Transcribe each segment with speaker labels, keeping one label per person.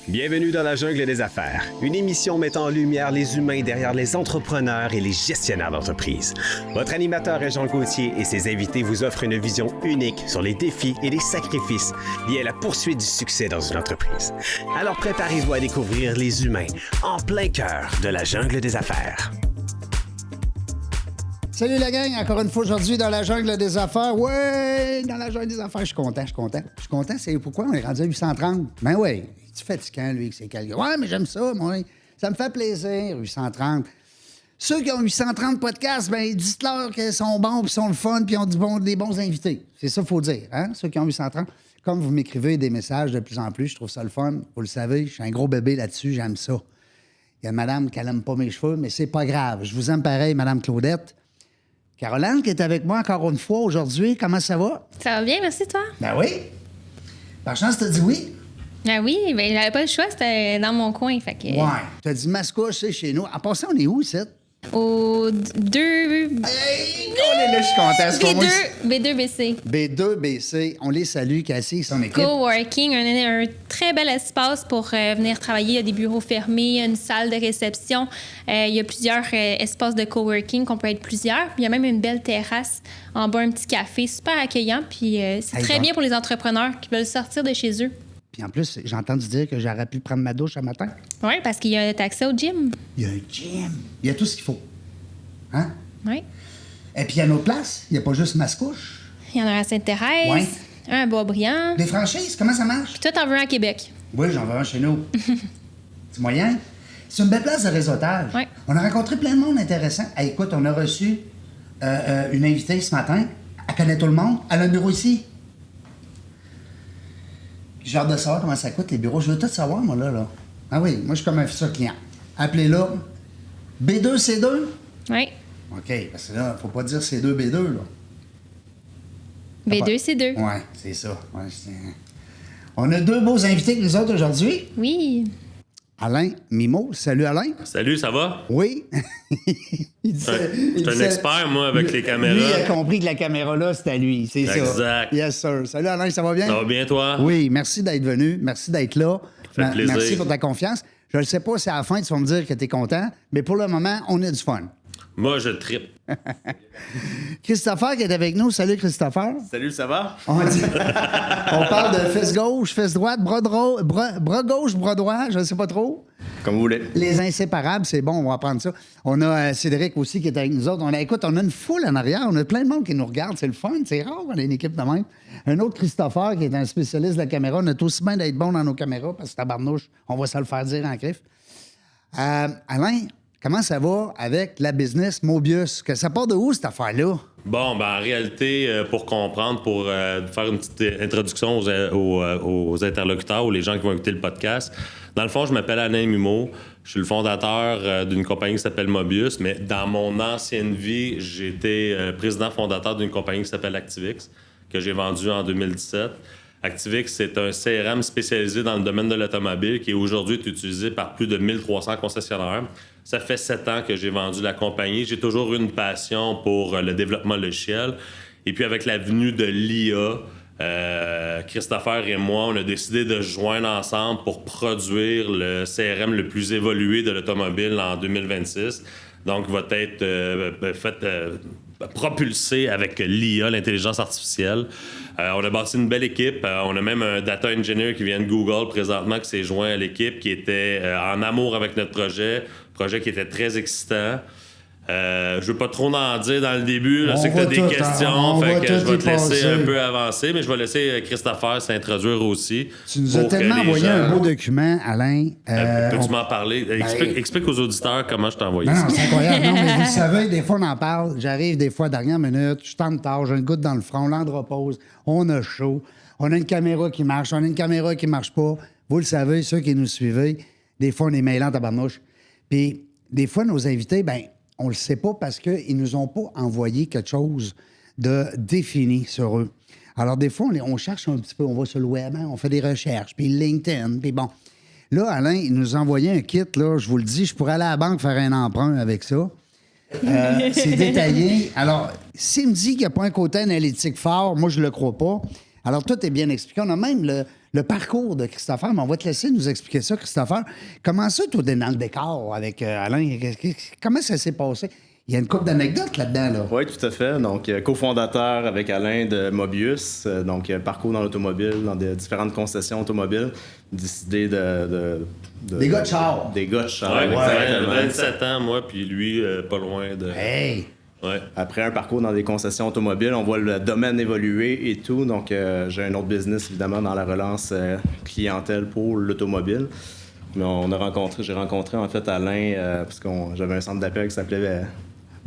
Speaker 1: Bienvenue dans la jungle des affaires, une émission mettant en lumière les humains derrière les entrepreneurs et les gestionnaires d'entreprise. Votre animateur est Jean Gauthier et ses invités vous offrent une vision unique sur les défis et les sacrifices liés à la poursuite du succès dans une entreprise. Alors préparez-vous à découvrir les humains en plein cœur de la jungle des affaires.
Speaker 2: Salut la gang, encore une fois aujourd'hui dans la jungle des affaires. Ouais, dans la jungle des affaires, je suis content, c'est pourquoi on est rendu à 830. Ben oui, tu fatigant, lui, que c'est quelqu'un. Ouais, mais j'aime ça, moi. Ça me fait plaisir, 830. Ceux qui ont 830 podcasts, ben dites-leur qu'ils sont bons, puis sont le fun, puis ont des bons invités. C'est ça qu'il faut dire, hein? Ceux qui ont 830. Comme vous m'écrivez des messages de plus en plus, je trouve ça le fun. Vous le savez, je suis un gros bébé là-dessus, j'aime ça. Il y a madame qui n'aime pas mes cheveux, mais c'est pas grave. Je vous aime pareil, madame Claudette. Caroline, qui est avec moi encore une fois aujourd'hui, comment ça va?
Speaker 3: Ça va bien, merci, toi?
Speaker 2: Ben oui. Par chance, t'as dit oui?
Speaker 3: Ah oui, ben j'avais pas le choix, c'était dans mon coin, fait que...
Speaker 2: Ouais. T'as dit Mascouche, c'est chez nous. En passant, on est où, ici?
Speaker 3: Au 2...
Speaker 2: Hey! On est là, je suis content.
Speaker 3: B2BC.
Speaker 2: B2BC. On les salue, Cassie et son équipe.
Speaker 3: Coworking, un très bel espace pour venir travailler. Il y a des bureaux fermés, une salle de réception. Il y a plusieurs espaces de coworking qu'on peut être plusieurs. Puis il y a même une belle terrasse en bas, un petit café super accueillant. Puis c'est très bien pour les entrepreneurs qui veulent sortir de chez eux.
Speaker 2: Puis en plus, j'ai entendu dire que j'aurais pu prendre ma douche ce matin.
Speaker 3: Oui, parce qu'il y a accès au gym.
Speaker 2: Il y a un gym. Il y a tout ce qu'il faut. Hein?
Speaker 3: Oui.
Speaker 2: Et puis il y a une autre place. Il n'y a pas juste Mascouche.
Speaker 3: Il y en a à Sainte-Thérèse,
Speaker 2: ouais.
Speaker 3: Un à Boisbriand.
Speaker 2: Des franchises, comment ça marche?
Speaker 3: Puis toi, t'en veux un à Québec.
Speaker 2: Oui, j'en veux un chez nous. C'est moyen. C'est une belle place de réseautage.
Speaker 3: Ouais.
Speaker 2: On a rencontré plein de monde intéressant. Hey, écoute, on a reçu une invitée ce matin. Elle connaît tout le monde. Elle a un bureau ici. J'ai hâte de savoir comment ça coûte, les bureaux. Je veux tout savoir, moi, là. Ah oui, moi, je suis comme un futur client. Appelez-là. B2C2?
Speaker 3: Oui.
Speaker 2: OK, parce que là, faut pas dire C2B2, là.
Speaker 3: B2C2.
Speaker 2: Oui, c'est ça. Ouais, on a deux beaux invités avec nous autres aujourd'hui.
Speaker 3: Oui.
Speaker 2: Alain Mimo. Salut, Alain.
Speaker 4: Salut, ça va?
Speaker 2: Oui.
Speaker 4: Je suis un expert, moi, avec les caméras.
Speaker 2: Lui, il a compris que la caméra, là, c'était à lui. C'est ça.
Speaker 4: Exact.
Speaker 2: Yes, sir. Salut, Alain, ça va bien?
Speaker 4: Ça va bien, toi?
Speaker 2: Oui, merci d'être venu. Merci d'être là.
Speaker 4: Ça fait plaisir.
Speaker 2: Merci pour ta confiance. Je ne sais pas si à la fin, tu vas me dire que tu es content, mais pour le moment, on a du fun.
Speaker 4: Moi, je trippe.
Speaker 2: Christopher qui est avec nous. Salut, Christopher.
Speaker 5: Salut, ça va?
Speaker 2: On parle de fesse gauche, fesse droite, bras gauche, bras droit, je ne sais pas trop.
Speaker 5: Comme vous voulez.
Speaker 2: Les inséparables, c'est bon, on va prendre ça. On a Cédric aussi qui est avec nous autres. Écoute, on a une foule en arrière, on a plein de monde qui nous regarde, c'est le fun, c'est rare, on a une équipe de même. Un autre Christopher qui est un spécialiste de la caméra, on a aussi bien d'être bon dans nos caméras parce que tabarnouche, on va se le faire dire en griffe. Alain, comment ça va avec la business Mobius? Que ça part de où, cette affaire-là?
Speaker 4: Bon, ben en réalité, pour comprendre, pour faire une petite introduction aux interlocuteurs ou les gens qui vont écouter le podcast, dans le fond, je m'appelle Alain Mimo. Je suis le fondateur d'une compagnie qui s'appelle Mobius, mais dans mon ancienne vie, j'étais président-fondateur d'une compagnie qui s'appelle Activix, que j'ai vendue en 2017. Activix, c'est un CRM spécialisé dans le domaine de l'automobile qui aujourd'hui est utilisé par plus de 1300 concessionnaires. Ça fait 7 ans que j'ai vendu la compagnie. J'ai toujours eu une passion pour le développement logiciel. Et puis avec la venue de l'IA, Christopher et moi, on a décidé de se joindre ensemble pour produire le CRM le plus évolué de l'automobile en 2026. Donc, va être propulsé avec l'IA, l'intelligence artificielle. On a bâti une belle équipe. On a même un data engineer qui vient de Google présentement qui s'est joint à l'équipe, qui était en amour avec notre projet qui était très excitant. Je veux pas trop en dire dans le début. Je sais que tu as des questions, fait que je vais te laisser un peu avancer, mais je vais laisser Christopher s'introduire aussi.
Speaker 2: Tu nous as tellement envoyé un beau document, Alain.
Speaker 4: Peux-tu m'en parler? Explique aux auditeurs comment je t'ai envoyé
Speaker 2: non,
Speaker 4: ça.
Speaker 2: Non, c'est incroyable. Non, mais vous le savez, des fois, on en parle. J'arrive des fois, dernière minute, je tente tard, j'ai une goutte dans le front, l'andropause, on a chaud, on a une caméra qui marche, on a une caméra qui marche pas. Vous le savez, ceux qui nous suivez, des fois, on est mêlants tabarnouche. Puis, des fois, nos invités, on le sait pas parce qu'ils nous ont pas envoyé quelque chose de défini sur eux. Alors, des fois, on cherche un petit peu, on va sur le web, hein, on fait des recherches, puis LinkedIn, puis bon. Là, Alain, il nous a envoyé un kit, là, je vous le dis, je pourrais aller à la banque faire un emprunt avec ça. C'est détaillé. Alors, s'il me dit qu'il n'y a pas un côté analytique fort, moi, je le crois pas. Alors, tout est bien expliqué. On a même le le parcours de Christopher, mais on va te laisser nous expliquer ça, Christopher. Comment ça, toi, t'es dans le décor avec Alain? Comment ça s'est passé? Il y a une couple d'anecdotes là-dedans, là.
Speaker 5: Oui, tout à fait. Donc, cofondateur avec Alain de Mobius, donc parcours dans l'automobile, dans des différentes concessions automobiles, décidé
Speaker 2: Des gars de char.
Speaker 5: Des gars de char,
Speaker 4: Ouais,
Speaker 5: exactement.
Speaker 4: 27 ans, moi, puis lui, pas loin de...
Speaker 2: Hey!
Speaker 4: Ouais.
Speaker 5: Après un parcours dans des concessions automobiles, on voit le domaine évoluer et tout. Donc, j'ai un autre business, évidemment, dans la relance clientèle pour l'automobile. Mais j'ai rencontré, en fait, Alain, parce que j'avais un centre d'appel qui s'appelait...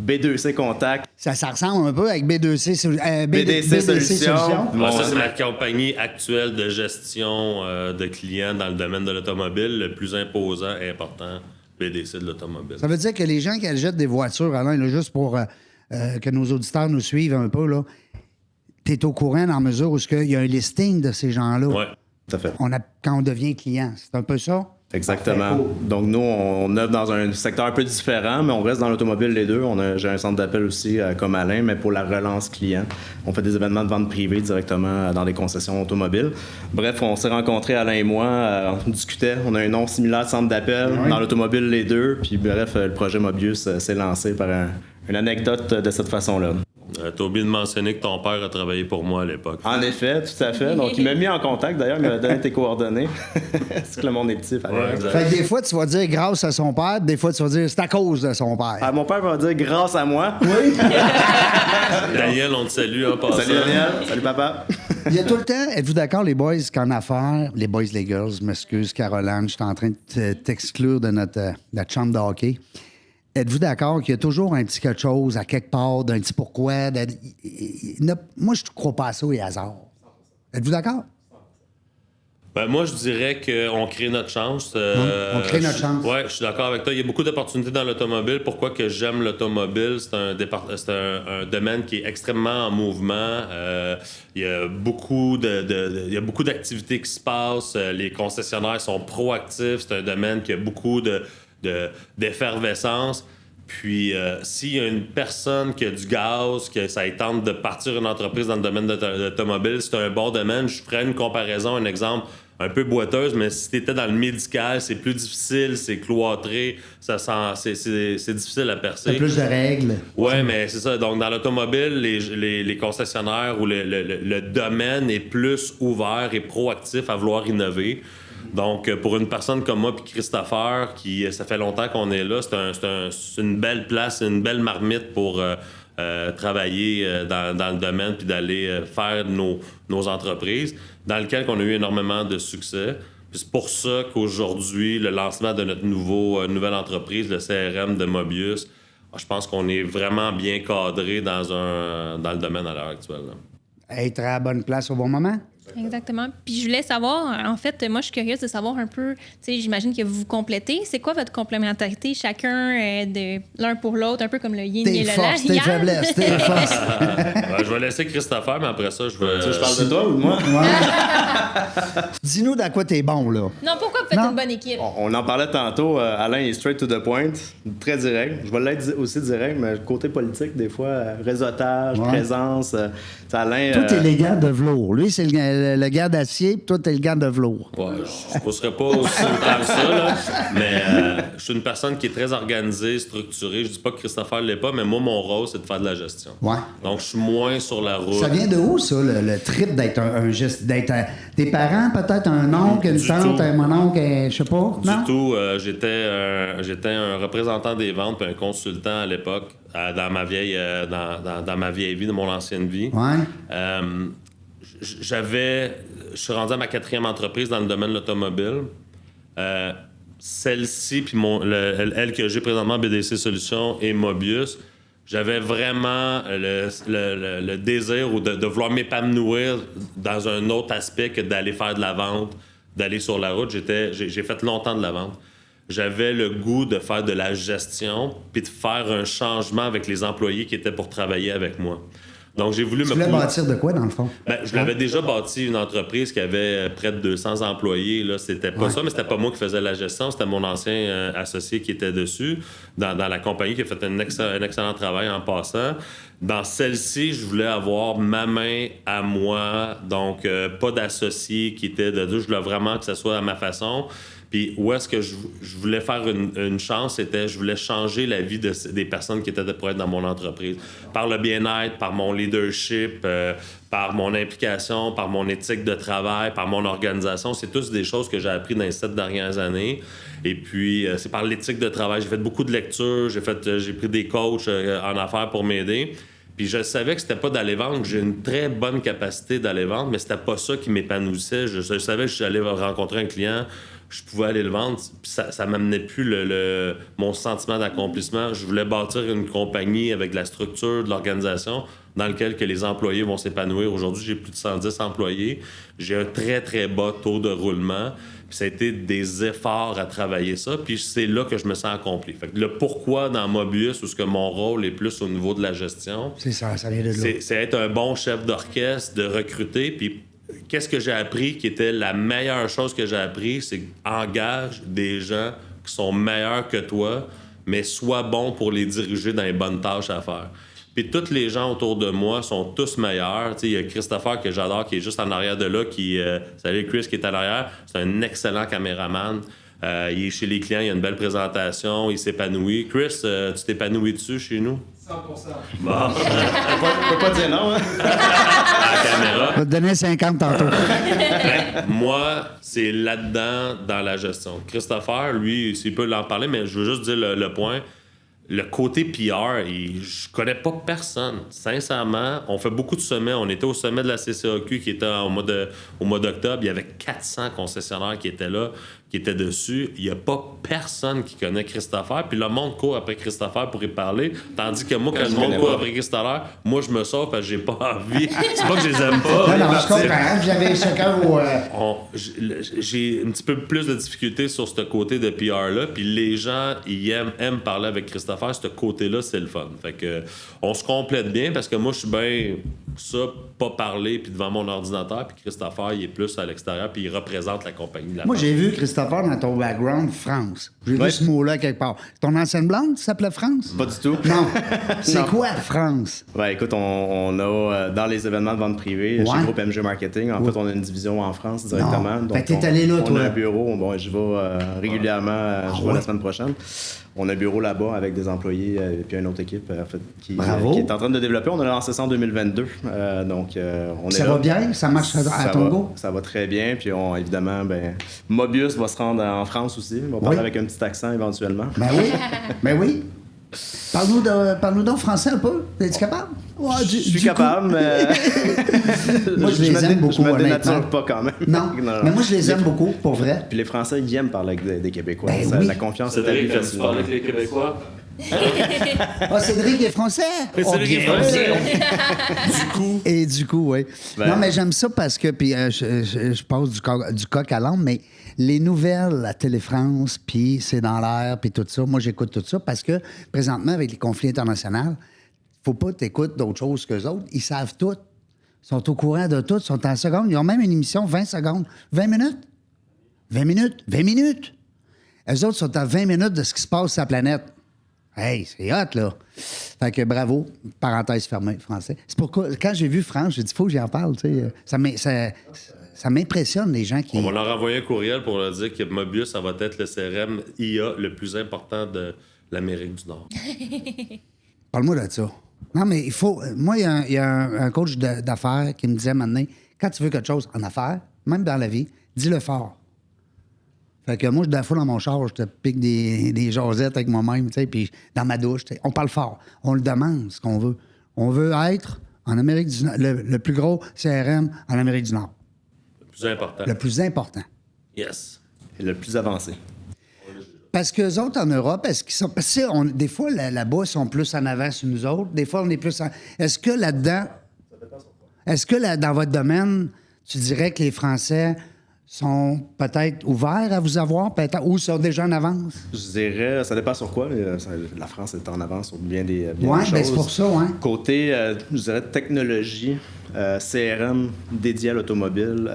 Speaker 5: B2C Contact.
Speaker 2: Ça ressemble un peu avec B2C,
Speaker 5: BDC Solutions.
Speaker 4: Ouais, ça, c'est ma compagnie actuelle de gestion de clients dans le domaine de l'automobile, le plus imposant et important, BDC de l'automobile.
Speaker 2: Ça veut dire que les gens qui achètent des voitures, Alain, là, juste pour que nos auditeurs nous suivent un peu, là, t'es au courant dans la mesure où il y a un listing de ces gens-là.
Speaker 4: Oui.
Speaker 5: Tout à fait.
Speaker 2: Quand on devient client. C'est un peu ça?
Speaker 5: Exactement.
Speaker 2: Parfait.
Speaker 5: Donc, nous, on œuvre dans un secteur un peu différent, mais on reste dans l'automobile les deux. J'ai un centre d'appel aussi, comme Alain, mais pour la relance client. On fait des événements de vente privée directement dans des concessions automobiles. Bref, on s'est rencontrés, Alain et moi, on discutait. On a un nom similaire de centre d'appel dans l'automobile les deux. Puis, bref, le projet Mobius s'est lancé par une anecdote de cette façon-là.
Speaker 4: T'as oublié de mentionner que ton père a travaillé pour moi à l'époque.
Speaker 5: En effet, tout à fait. Donc, il m'a mis en contact. D'ailleurs, il m'a donné tes coordonnées. C'est que le monde est petit.
Speaker 4: Ouais, exact.
Speaker 2: Fait que des fois, tu vas dire grâce à son père, des fois, tu vas dire c'est à cause de son père.
Speaker 5: Ah, mon père va dire grâce à moi.
Speaker 2: Oui.
Speaker 4: Daniel, on te salue en passant.
Speaker 5: Salut Daniel. Salut papa.
Speaker 2: Il y a tout le temps, êtes-vous d'accord, les boys, qu'en affaires, les boys, les girls, je m'excuse, Caroline, je suis en train de t'exclure de notre chambre de hockey. Êtes-vous d'accord qu'il y a toujours un petit quelque chose à quelque part, d'un petit pourquoi? Moi, je ne crois pas à ça au hasard. Êtes-vous d'accord?
Speaker 4: Ben, moi, je dirais qu'on crée notre chance.
Speaker 2: On crée notre chance.
Speaker 4: Oui, je suis d'accord avec toi. Il y a beaucoup d'opportunités dans l'automobile. Pourquoi que j'aime l'automobile? C'est un domaine qui est extrêmement en mouvement. Il y a beaucoup d'activités qui se passent. Les concessionnaires sont proactifs. C'est un domaine qui a beaucoup d'effervescence. Puis, s'il y a une personne qui a du gaz, que ça lui tente de partir une entreprise dans le domaine de l'automobile, c'est un bon domaine. Je ferais une comparaison, un exemple un peu boiteuse, mais si tu étais dans le médical, c'est plus difficile, c'est cloîtré, c'est difficile à percer.
Speaker 2: Il y a plus de règles.
Speaker 4: Oui, mais c'est ça. Donc, dans l'automobile, les concessionnaires ou le domaine est plus ouvert et proactif à vouloir innover. Donc, pour une personne comme moi puis Christopher, ça fait longtemps qu'on est là, c'est une belle place, une belle marmite pour travailler dans le domaine puis d'aller faire nos entreprises, dans lequel on a eu énormément de succès. Puis c'est pour ça qu'aujourd'hui, le lancement de notre nouvelle entreprise, le CRM de Mobius, je pense qu'on est vraiment bien cadré dans le domaine à l'heure actuelle.
Speaker 2: Être à la bonne place au bon moment.
Speaker 3: Exactement. Puis je voulais savoir, en fait, moi, je suis curieuse de savoir un peu, tu sais, j'imagine que vous vous complétez. C'est quoi votre complémentarité, chacun de l'un pour l'autre, un peu comme le yin et
Speaker 2: Tes
Speaker 3: le
Speaker 2: forces,
Speaker 3: yang?
Speaker 2: tes faiblesses, tes forces.
Speaker 4: Je vais laisser Christopher, mais après ça, je vais...
Speaker 5: Je parle de toi ou de moi?
Speaker 2: Dis-nous dans quoi t'es bon, là.
Speaker 3: Non, pourquoi vous faites
Speaker 2: Non.
Speaker 3: une bonne équipe?
Speaker 5: On en parlait tantôt. Alain est straight to the point, très direct. Je vais l'être aussi direct, mais côté politique, des fois, réseautage, présence. Alain.
Speaker 2: Toi, t'es le gars de velours. Lui, c'est le gars d'acier, puis toi, t'es le gars de velours.
Speaker 4: Ouais, je ne pousserai pas aussi autant que ça, là. Mais je suis une personne qui est très organisée, structurée. Je dis pas que Christopher ne l'est pas, mais moi, mon rôle, c'est de faire de la gestion.
Speaker 2: Ouais.
Speaker 4: Donc, je suis moins sur la route.
Speaker 2: Ça vient de où, ça, le trip d'être tes parents, peut-être un oncle, une
Speaker 4: Du
Speaker 2: tante,
Speaker 4: tout.
Speaker 2: mon oncle, je sais pas,
Speaker 4: Du
Speaker 2: non?
Speaker 4: tout. J'étais un représentant des ventes puis un consultant à l'époque dans ma vieille vie, de mon ancienne vie.
Speaker 2: Ouais.
Speaker 4: Je suis rendu à ma 4e entreprise dans le domaine de l'automobile. Celle-ci, puis elle que j'ai présentement, BDC Solutions et Mobius, j'avais vraiment le désir ou de vouloir m'épanouir dans un autre aspect que d'aller faire de la vente, d'aller sur la route. J'ai fait longtemps de la vente. J'avais le goût de faire de la gestion puis de faire un changement avec les employés qui étaient pour travailler avec moi. Donc, j'ai voulu
Speaker 2: Tu
Speaker 4: me
Speaker 2: voulais bâtir de quoi, dans le fond?
Speaker 4: Ben, je l'avais déjà bâti une entreprise qui avait près de 200 employés. Là. C'était pas ça, mais c'était pas moi qui faisais la gestion. C'était mon ancien associé qui était dessus, dans la compagnie, qui a fait un excellent travail en passant. Dans celle-ci, je voulais avoir ma main à moi, donc pas d'associé qui était de deux. Je voulais vraiment que ça soit à ma façon. Puis où est-ce que je voulais faire une chance, c'était je voulais changer la vie des personnes qui étaient pour être dans mon entreprise. Par le bien-être, par mon leadership, par mon implication, par mon éthique de travail, par mon organisation. C'est tous des choses que j'ai appris dans les 7 dernières années. Et puis, c'est par l'éthique de travail. J'ai fait beaucoup de lectures, j'ai pris des coachs en affaires pour m'aider. Puis je savais que c'était pas d'aller vendre. J'ai une très bonne capacité d'aller vendre, mais c'était pas ça qui m'épanouissait. Je savais que j'allais rencontrer un client, je pouvais aller le vendre, puis ça m'amenait plus mon sentiment d'accomplissement. Je voulais bâtir une compagnie avec de la structure, de l'organisation, dans laquelle que les employés vont s'épanouir. Aujourd'hui, j'ai plus de 110 employés. J'ai un très, très bas taux de roulement. Puis ça a été des efforts à travailler ça. Puis c'est là que je me sens accompli. Fait que le pourquoi dans Mobius, où ce que mon rôle est plus au niveau de la gestion,
Speaker 2: C'est ça vient de là.
Speaker 4: c'est être un bon chef d'orchestre, de recruter. Puis qu'est-ce que j'ai appris qui était la meilleure chose que j'ai appris, c'est engage des gens qui sont meilleurs que toi, mais sois bon pour les diriger dans les bonnes tâches à faire. Puis tous les gens autour de moi sont tous meilleurs. Il y a Christopher que j'adore, qui est juste en arrière de là, salut Chris, qui est à l'arrière. C'est un excellent caméraman. Il est chez les clients, il a une belle présentation, il s'épanouit. Chris, tu t'épanouis dessus chez nous?
Speaker 5: 100%. Bon. Je peux pas dire non, hein?
Speaker 4: À la caméra.
Speaker 2: Je vais te donner 50 tantôt.
Speaker 4: Moi, c'est là-dedans, dans la gestion. Christopher, lui, s'il peut l'en parler, mais je veux juste dire le point. Le côté PR, je connais pas personne. Sincèrement, on fait beaucoup de sommets. On était au sommet de la CCAQ qui était au mois d'octobre. Il y avait 400 concessionnaires qui étaient là, qui étaient dessus. Il n'y a pas personne qui connaît Christopher. Puis le monde court après Christopher pour y parler. Tandis que moi, quand le monde court après Christopher, moi, je me sors parce que j'ai pas envie. C'est pas que je les aime pas.
Speaker 2: Non, je comprends. J'avais chacun vos...
Speaker 4: J'ai un petit peu plus de difficulté sur ce côté de PR-là. Puis les gens, ils aiment parler avec Christopher. Ce côté-là, c'est le fun. Fait que on se complète bien parce que moi, je suis bien ça, pas parler puis devant mon ordinateur. Puis Christopher, il est plus à l'extérieur puis il représente la compagnie.
Speaker 2: Moi, j'ai vu Christopher dans ton background, France. J'ai vu ce mot-là quelque part. Ton ancienne blonde s'appelait France?
Speaker 5: Pas du tout.
Speaker 2: Non. C'est
Speaker 5: Non.
Speaker 2: quoi, France?
Speaker 5: Ouais, écoute, on a dans les événements de vente privée, chez Groupe MG Marketing, en fait, on a une division en France directement.
Speaker 2: Fait que t'es allé là, toi.
Speaker 5: On a un bureau. Bon, je vais régulièrement, je vais la semaine prochaine. On a un bureau là-bas avec des employés et puis une autre équipe en fait, qui est en train de développer. On a lancé ça en 2022.
Speaker 2: Ça va bien? Ça marche à ton goût?
Speaker 5: Ça va très bien. Puis évidemment, Mobius va se rendre en France aussi. On va parler avec un petit accent éventuellement.
Speaker 2: Ben oui. Ben oui. Parle-nous donc français un peu. Es-tu capable? Ouais,
Speaker 5: je suis capable, mais...
Speaker 2: Moi, je les aime beaucoup,
Speaker 5: je me
Speaker 2: honnêtement.
Speaker 5: dénature pas quand même.
Speaker 2: Non, mais moi, je les aime beaucoup, pour vrai.
Speaker 5: Puis les Français, ils aiment parler avec des Québécois.
Speaker 2: Ben oui.
Speaker 5: La confiance est
Speaker 4: Cédric,
Speaker 5: plus
Speaker 4: tu parles avec les Québécois?
Speaker 2: Cédric est français?
Speaker 4: Cédric est français.
Speaker 2: Du coup, oui. Non, mais j'aime ça parce que, puis je passe du coq à l'âne, mais les nouvelles à Télé-France, puis c'est dans l'air, puis tout ça, moi, j'écoute tout ça parce que, présentement, avec les conflits internationaux, faut pas t'écouter d'autres choses qu'eux autres. Ils savent tout. Ils sont au courant de tout. Ils sont en seconde. Ils ont même une émission 20 secondes. 20 minutes? 20 minutes? 20 minutes? Eux autres sont à 20 minutes de ce qui se passe sur la planète. Hey, c'est hot, là. Fait que bravo. Parenthèse fermée, français. C'est pourquoi, quand j'ai vu France, j'ai dit, faut que j'en parle, tu sais. Ça m'impressionne, les gens qui...
Speaker 4: On va leur envoyer un courriel pour leur dire que Mobius, ça va être le CRM IA le plus important de l'Amérique du Nord.
Speaker 2: Parle-moi de ça. Non, mais il faut... Moi, il y a un coach d'affaires qui me disait maintenant, quand tu veux quelque chose en affaires, même dans la vie, dis-le fort. Fait que moi, des fois, dans mon char, je te pique des jasettes avec moi-même, tu sais, puis dans ma douche, tu sais, on parle fort. On le demande, ce qu'on veut. On veut être, en Amérique du Nord, le plus gros CRM en Amérique du Nord.
Speaker 4: Le plus important.
Speaker 2: Le plus important.
Speaker 4: Yes.
Speaker 5: Et le plus avancé.
Speaker 2: Parce qu'eux autres, en Europe, est-ce qu'ils sont... Parce que des fois, là-bas, ils sont plus en avant sur nous autres. Des fois, on est plus en... Est-ce que là-dedans... Est-ce que dans votre domaine, tu dirais que les Français sont peut-être ouverts à vous avoir, peut-être, ou sont déjà en avance?
Speaker 5: Je dirais, ça dépend sur quoi. Mais, la France est en avance sur bien des
Speaker 2: Oui,
Speaker 5: choses.
Speaker 2: bien c'est pour ça, oui.
Speaker 5: Côté, je dirais, technologie, CRM dédié à l'automobile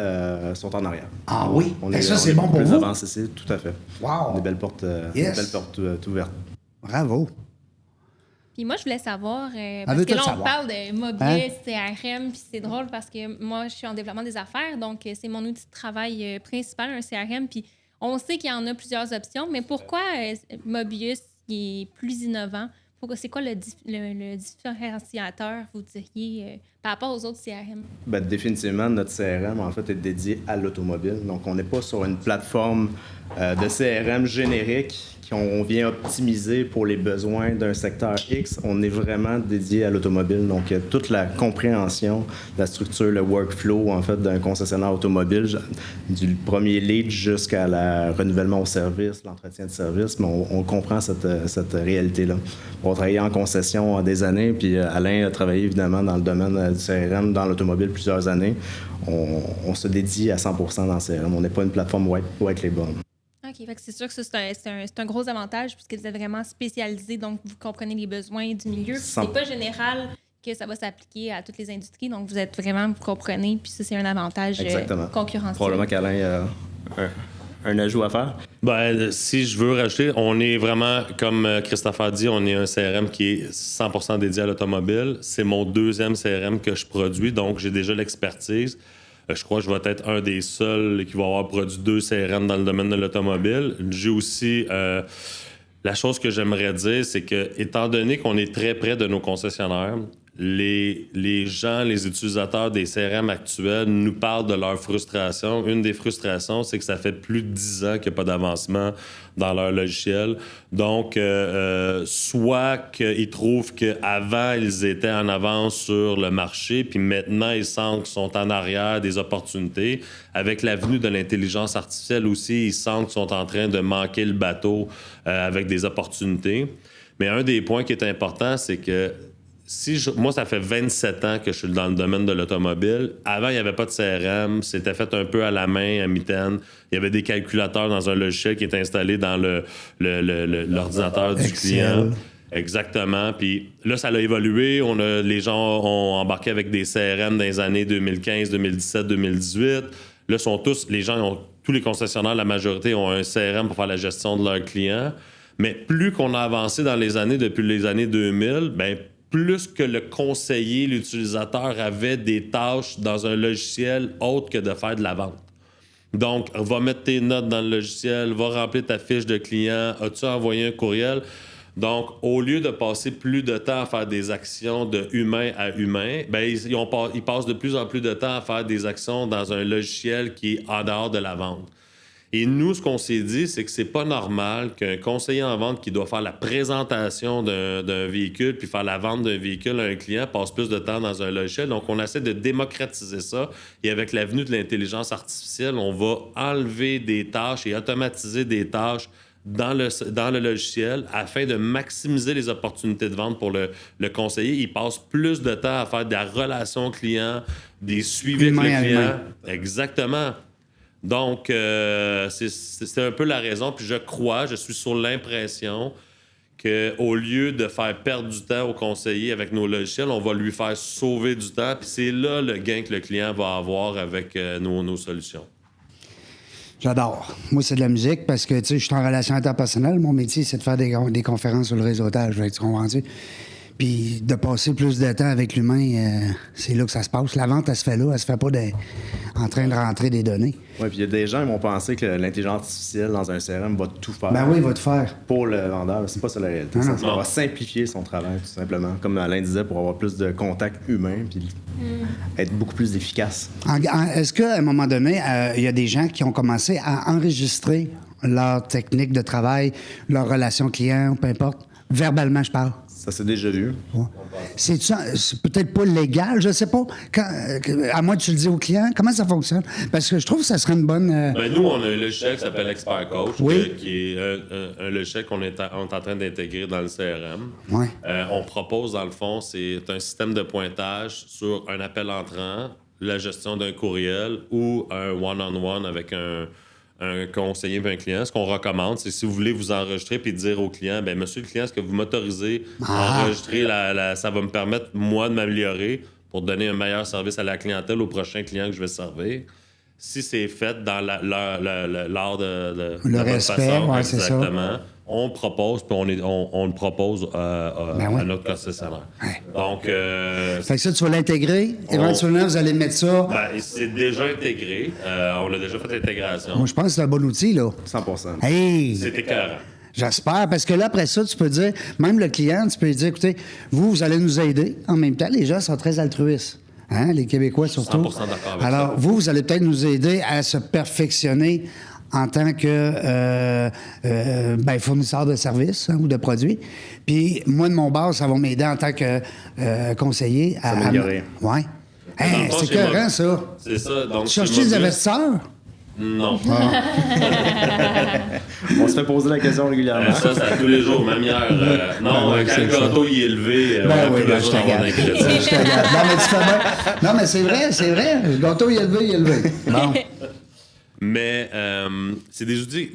Speaker 5: sont en arrière.
Speaker 2: Ah oui?
Speaker 5: On
Speaker 2: Ça, c'est bon pour
Speaker 5: plus
Speaker 2: vous?
Speaker 5: avancé ici, tout à fait.
Speaker 2: Wow!
Speaker 5: Des belles portes, ouvertes.
Speaker 2: Bravo.
Speaker 3: Puis moi, je voulais savoir,
Speaker 2: veut
Speaker 3: parce que
Speaker 2: tout
Speaker 3: là, on
Speaker 2: savoir.
Speaker 3: parle de mobilier, CRM, puis c'est drôle parce que moi, je suis en développement des affaires, donc c'est mon outil de travail principal, un CRM, puis on sait qu'il y en a plusieurs options, mais pourquoi Mobius qui est plus innovant? C'est quoi le différenciateur, vous diriez, par rapport aux autres CRM?
Speaker 5: Ben, définitivement, notre CRM, en fait, est dédié à l'automobile. Donc, on n'est pas sur une plateforme de CRM générique qu'on vient optimiser pour les besoins d'un secteur X. On est vraiment dédié à l'automobile. Donc, toute la compréhension, la structure, le workflow, en fait, d'un concessionnaire automobile, du premier lead jusqu'à le renouvellement au service, l'entretien de service, mais on comprend cette réalité-là. On a travaillé en concession des années, puis Alain a travaillé évidemment dans le domaine du CRM, dans l'automobile plusieurs années. On se dédie à 100% dans le CRM. On n'est pas une plateforme white label.
Speaker 3: OK, fait que c'est sûr que ça, c'est un gros avantage puisque vous êtes vraiment spécialisé, donc vous comprenez les besoins du milieu. Puis c'est pas général que ça va s'appliquer à toutes les industries, donc vous comprenez, puis ça, c'est un avantage concurrentiel.
Speaker 5: Probablement qu'Alain a un ajout à faire.
Speaker 4: Ben, si je veux rajouter, on est vraiment, comme Christophe a dit, on est un CRM qui est 100% dédié à l'automobile. C'est mon deuxième CRM que je produis, donc j'ai déjà l'expertise. Je crois que je vais être un des seuls qui va avoir produit 2 CRM dans le domaine de l'automobile. J'ai aussi... la chose que j'aimerais dire, c'est que, étant donné qu'on est très près de nos concessionnaires, les gens, les utilisateurs des CRM actuels nous parlent de leur frustration. Une des frustrations, c'est que ça fait plus de 10 ans qu'il n'y a pas d'avancement dans leur logiciel. Donc, soit qu'ils trouvent qu'avant, ils étaient en avance sur le marché, puis maintenant, ils sentent qu'ils sont en arrière des opportunités. Avec l'avenue de l'intelligence artificielle aussi, ils sentent qu'ils sont en train de manquer le bateau avec des opportunités. Mais un des points qui est important, c'est que moi, ça fait 27 ans que je suis dans le domaine de l'automobile. Avant, il n'y avait pas de CRM. C'était fait un peu à la main, à mitaine. Il y avait des calculateurs dans un logiciel qui était installé dans l'ordinateur du client. Exactement. Puis là, ça a évolué. Les gens ont embarqué avec des CRM dans les années 2015, 2017, 2018. Là, tous les concessionnaires, la majorité, ont un CRM pour faire la gestion de leurs clients. Mais plus qu'on a avancé dans les années, depuis les années 2000, bien, plus que le conseiller, l'utilisateur avait des tâches dans un logiciel autre que de faire de la vente. Donc, va mettre tes notes dans le logiciel, va remplir ta fiche de client, as-tu envoyé un courriel? Donc, au lieu de passer plus de temps à faire des actions de humain à humain, bien, ils passent de plus en plus de temps à faire des actions dans un logiciel qui est en dehors de la vente. Et nous, ce qu'on s'est dit, c'est que c'est pas normal qu'un conseiller en vente qui doit faire la présentation d'un véhicule puis faire la vente d'un véhicule à un client passe plus de temps dans un logiciel. Donc, on essaie de démocratiser ça. Et avec l'avenue de l'intelligence artificielle, on va enlever des tâches et automatiser des tâches dans le logiciel afin de maximiser les opportunités de vente pour le conseiller. Il passe plus de temps à faire de la relation client, des suivis avec le client. Exactement. Donc, c'est un peu la raison. Puis je suis sur l'impression qu'au lieu de faire perdre du temps au conseiller avec nos logiciels, on va lui faire sauver du temps. Puis c'est là le gain que le client va avoir avec nos solutions.
Speaker 2: J'adore. Moi, c'est de la musique parce que, tu sais, je suis en relation interpersonnelle. Mon métier, c'est de faire des conférences sur le réseautage. Tu comprends-tu? Puis de passer plus de temps avec l'humain, c'est là que ça se passe. La vente, elle se fait là. Elle se fait pas en train de rentrer des données.
Speaker 5: Oui, puis il y a des gens qui vont penser que l'intelligence artificielle dans un CRM va tout faire.
Speaker 2: Ben oui, il va tout faire.
Speaker 5: Pour le vendeur. C'est pas ça la réalité. Ça va simplifier son travail, tout simplement. Comme Alain disait, pour avoir plus de contact humain puis être beaucoup plus efficace.
Speaker 2: Est-ce qu'à un moment donné, il y a des gens qui ont commencé à enregistrer leur technique de travail, leur relation client, peu importe? Verbalement, je parle.
Speaker 5: Ça s'est déjà vu.
Speaker 2: Ouais. C'est peut-être pas légal, je sais pas. À moins que tu le dis au client, comment ça fonctionne? Parce que je trouve que ça serait une bonne...
Speaker 4: Ben nous, on a un logiciel qui s'appelle Expert Coach, qui est un logiciel qu'on est en train d'intégrer dans le CRM.
Speaker 2: Ouais.
Speaker 4: On propose, dans le fond, c'est un système de pointage sur un appel entrant la gestion d'un courriel ou un one-on-one avec un conseiller et un client. Ce qu'on recommande, c'est si vous voulez vous enregistrer puis dire au client, bien, monsieur le client, est-ce que vous m'autorisez à enregistrer ça va me permettre, moi, de m'améliorer pour donner un meilleur service à la clientèle au prochain client que je vais servir. Si c'est fait dans l'art de
Speaker 2: le
Speaker 4: bonne
Speaker 2: respect,
Speaker 4: façon,
Speaker 2: ouais, c'est ça.
Speaker 4: exactement, on propose, puis on le propose à notre concessionnaire.
Speaker 2: Ouais.
Speaker 4: Donc,
Speaker 2: Fait que ça, tu vas l'intégrer. Éventuellement, vous allez mettre ça.
Speaker 4: ben, c'est déjà intégré. On a déjà fait l'intégration.
Speaker 2: Moi, je pense que c'est un bon outil, là.
Speaker 5: 100%.
Speaker 2: Hey!
Speaker 4: C'est écœurant.
Speaker 2: J'espère, parce que là, après ça, tu peux dire, même le client, tu peux lui dire, écoutez, vous allez nous aider. En même temps, les gens sont très altruistes. Hein? Les Québécois, surtout.
Speaker 4: 100% d'accord avec
Speaker 2: Alors,
Speaker 4: ça.
Speaker 2: vous allez peut-être nous aider à se perfectionner en tant que fournisseur de services ou de produits. Puis, moi, de mon bord, ça va m'aider en tant que conseiller à
Speaker 5: S'améliorer.
Speaker 2: Oui.
Speaker 4: Dans le fond,
Speaker 2: C'est
Speaker 4: chez
Speaker 2: écœurant,
Speaker 4: moi-
Speaker 2: ça.
Speaker 4: C'est ça. Donc,
Speaker 2: Tu
Speaker 4: chez
Speaker 2: cherches des
Speaker 4: Mobius-
Speaker 2: investisseurs?
Speaker 4: Non.
Speaker 5: On se fait poser la question régulièrement.
Speaker 4: Ça, c'est à tous les jours, même hier. Non,
Speaker 2: ouais,
Speaker 4: quand
Speaker 2: c'est
Speaker 4: le
Speaker 2: ça.
Speaker 4: gâteau il est élevé, on a
Speaker 2: Ben oui,
Speaker 4: plus
Speaker 2: ben,
Speaker 4: besoin
Speaker 2: je te
Speaker 4: d'avoir
Speaker 2: regarde.
Speaker 4: d'ingrédients.
Speaker 2: Je te regarde. Non, mais tu fais bien. Non, mais c'est vrai. Le gâteau, il est élevé. Bon.
Speaker 4: Mais c'est des outils.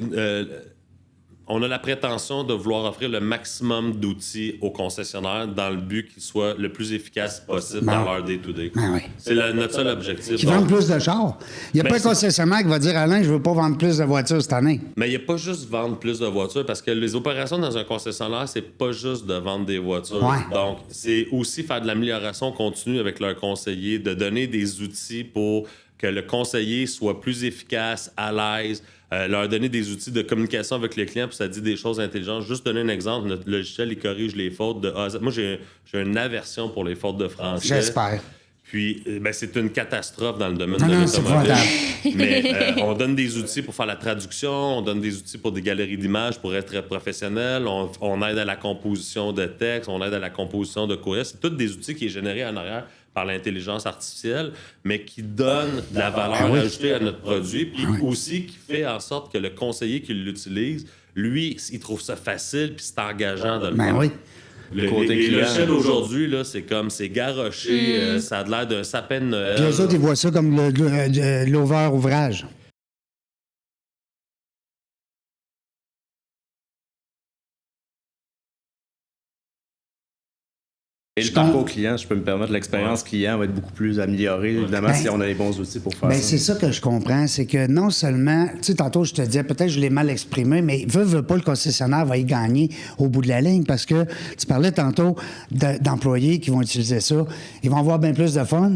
Speaker 4: On a la prétention de vouloir offrir le maximum d'outils aux concessionnaires dans le but qu'ils soient le plus efficaces possible dans leur day-to-day.
Speaker 2: Ben oui.
Speaker 4: C'est notre seul objectif.
Speaker 2: Qui
Speaker 4: Donc,
Speaker 2: vendent plus de chars. Il n'y a
Speaker 4: Ben,
Speaker 2: pas un
Speaker 4: c'est-
Speaker 2: concessionnaire qui va dire, Alain, je veux pas vendre plus de voitures cette année.
Speaker 4: Mais il n'y a pas juste vendre plus de voitures, parce que les opérations dans un concessionnaire, c'est pas juste de vendre des voitures.
Speaker 2: Ouais.
Speaker 4: Donc, c'est aussi faire de l'amélioration continue avec leur conseiller, de donner des outils pour que le conseiller soit plus efficace, à l'aise, leur donner des outils de communication avec les clients, puis ça dit des choses intelligentes. Juste donner un exemple, notre logiciel, il corrige les fautes de A à Z. Moi, j'ai une aversion pour les fautes de français.
Speaker 2: J'espère.
Speaker 4: Puis, c'est une catastrophe dans le domaine
Speaker 2: Non,
Speaker 4: de
Speaker 2: non, c'est
Speaker 4: l'automobile.
Speaker 2: épouvantable.
Speaker 4: Mais on donne des outils pour faire la traduction, on donne des outils pour des galeries d'images pour être très professionnel, on aide à la composition de texte, on aide à la composition de courriel. C'est tous des outils qui est générés en arrière par l'intelligence artificielle, mais qui donnent de la valeur ajoutée à notre produit, puis aussi qui fait en sorte que le conseiller qui l'utilise, lui, il trouve ça facile, puis c'est engageant de le
Speaker 2: Ben
Speaker 4: faire.
Speaker 2: oui.
Speaker 4: Les
Speaker 5: client.
Speaker 4: logiciels aujourd'hui, là, c'est garoché, ça a l'air d'un sapin de Noël.
Speaker 2: Puis eux autres, ils voient ça comme l'over-ouvrage.
Speaker 5: Et le parcours client, je peux me permettre, l'expérience client va être beaucoup plus améliorée, évidemment,
Speaker 2: Ben,
Speaker 5: si on a les bons outils pour faire
Speaker 2: Ben,
Speaker 5: ça.
Speaker 2: c'est ça que je comprends, c'est que non seulement, tu sais, tantôt je te disais, peut-être je l'ai mal exprimé, mais veut pas, le concessionnaire va y gagner au bout de la ligne parce que tu parlais tantôt d'employés qui vont utiliser ça. Ils vont avoir bien plus de fun.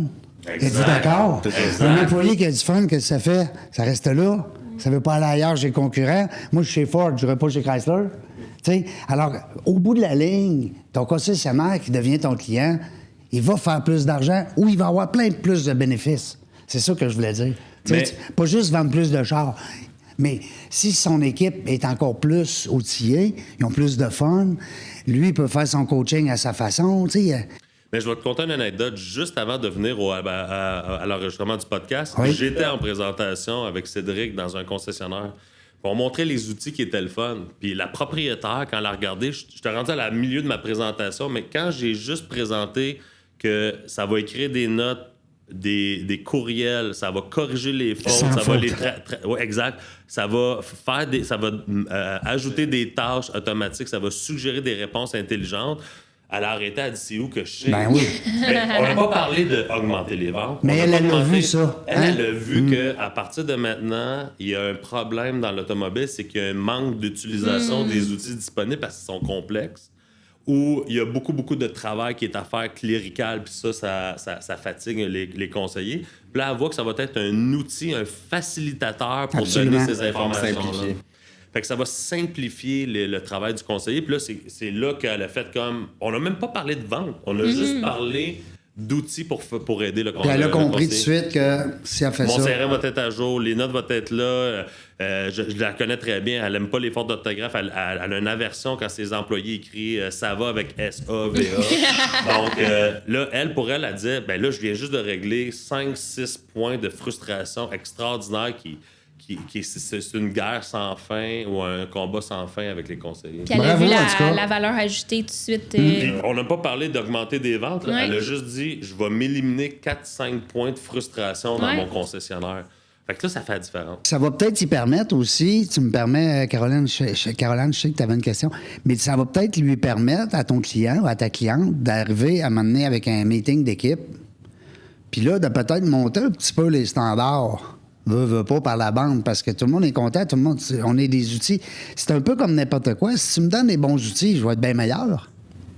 Speaker 2: Êtes-vous d'accord? Un employé qui a du fun, qu'est-ce que ça fait? Ça reste là. Ça veut pas aller ailleurs chez le concurrent. Moi, je suis chez Ford, je n'irai pas chez Chrysler. T'sais, alors, au bout de la ligne, ton concessionnaire qui devient ton client, il va faire plus d'argent ou il va avoir plein de plus de bénéfices. C'est ça que je voulais dire.
Speaker 4: Mais-
Speaker 2: Pas juste vendre plus de chars. Mais si son équipe est encore plus outillée, ils ont plus de fun, lui, il peut faire son coaching à sa façon.
Speaker 4: Mais je vais te conter une anecdote. Juste avant de venir à l'enregistrement du podcast,
Speaker 2: Oui.
Speaker 4: j'étais en présentation avec Cédric dans un concessionnaire. Puis on montrait les outils qui étaient le fun. Puis la propriétaire, quand elle a regardé, je te rendu à la milieu de ma présentation, mais quand j'ai juste présenté que ça va écrire des notes, des courriels, ça va corriger les fautes,
Speaker 2: Sans
Speaker 4: ça va
Speaker 2: faute.
Speaker 4: les ouais, exact, ça va faire ça va ajouter des tâches automatiques, ça va suggérer des réponses intelligentes. Elle a arrêté, elle a dit c'est où que je sais.
Speaker 2: Ben oui.
Speaker 4: Mais on n'a pas parlé d'augmenter les ventes.
Speaker 2: Mais
Speaker 4: On a
Speaker 2: elle,
Speaker 4: pas
Speaker 2: elle a
Speaker 4: demandé-
Speaker 2: vu ça,
Speaker 4: Elle,
Speaker 2: hein?
Speaker 4: elle a vu qu'à partir de maintenant, il y a un problème dans l'automobile, c'est qu'il y a un manque d'utilisation des outils disponibles parce qu'ils sont complexes, où il y a beaucoup, beaucoup de travail qui est à faire clérical, puis ça fatigue les conseillers. Puis là, elle voit que ça va être un outil, un facilitateur pour
Speaker 2: Absolument.
Speaker 4: donner ces informations.
Speaker 5: Simplifier.
Speaker 4: Fait que ça va simplifier le travail du conseiller. Puis là, c'est là qu'elle a fait comme... On n'a même pas parlé de vente. On a juste parlé d'outils pour aider le
Speaker 2: Puis
Speaker 4: conseiller.
Speaker 2: elle a compris tout de suite que si elle fait
Speaker 4: Mon
Speaker 2: ça...
Speaker 4: CRM va être à jour, les notes vont être là. Je la connais très bien. Elle aime pas les fautes d'orthographe. Elle a une aversion quand ses employés écrivent ça va avec S-A-V-A. Donc là, pour elle, elle disait ben là, je viens juste de régler 5-6 points de frustration extraordinaire c'est une guerre sans fin ou un combat sans fin avec les conseillers.
Speaker 3: Puis elle a
Speaker 2: Bravo,
Speaker 3: vu
Speaker 2: en tout cas.
Speaker 3: la valeur ajoutée tout de suite.
Speaker 4: Puis on n'a pas parlé d'augmenter des ventes. Là.
Speaker 3: Ouais.
Speaker 4: Elle a juste dit, je vais m'éliminer 4-5 points de frustration dans
Speaker 3: Ouais.
Speaker 4: mon concessionnaire. Fait que là, ça fait la différence.
Speaker 2: Ça va peut-être y permettre aussi, tu me permets, Caroline, Caroline, je sais que tu avais une question, mais ça va peut-être lui permettre à ton client ou à ta cliente d'arriver à m'amener avec un meeting d'équipe, puis là, de peut-être monter un petit peu les standards. Veux pas par la bande, parce que tout le monde est content, tout le monde, on est des outils. C'est un peu comme n'importe quoi. Si tu me donnes des bons outils, je vais être bien meilleur.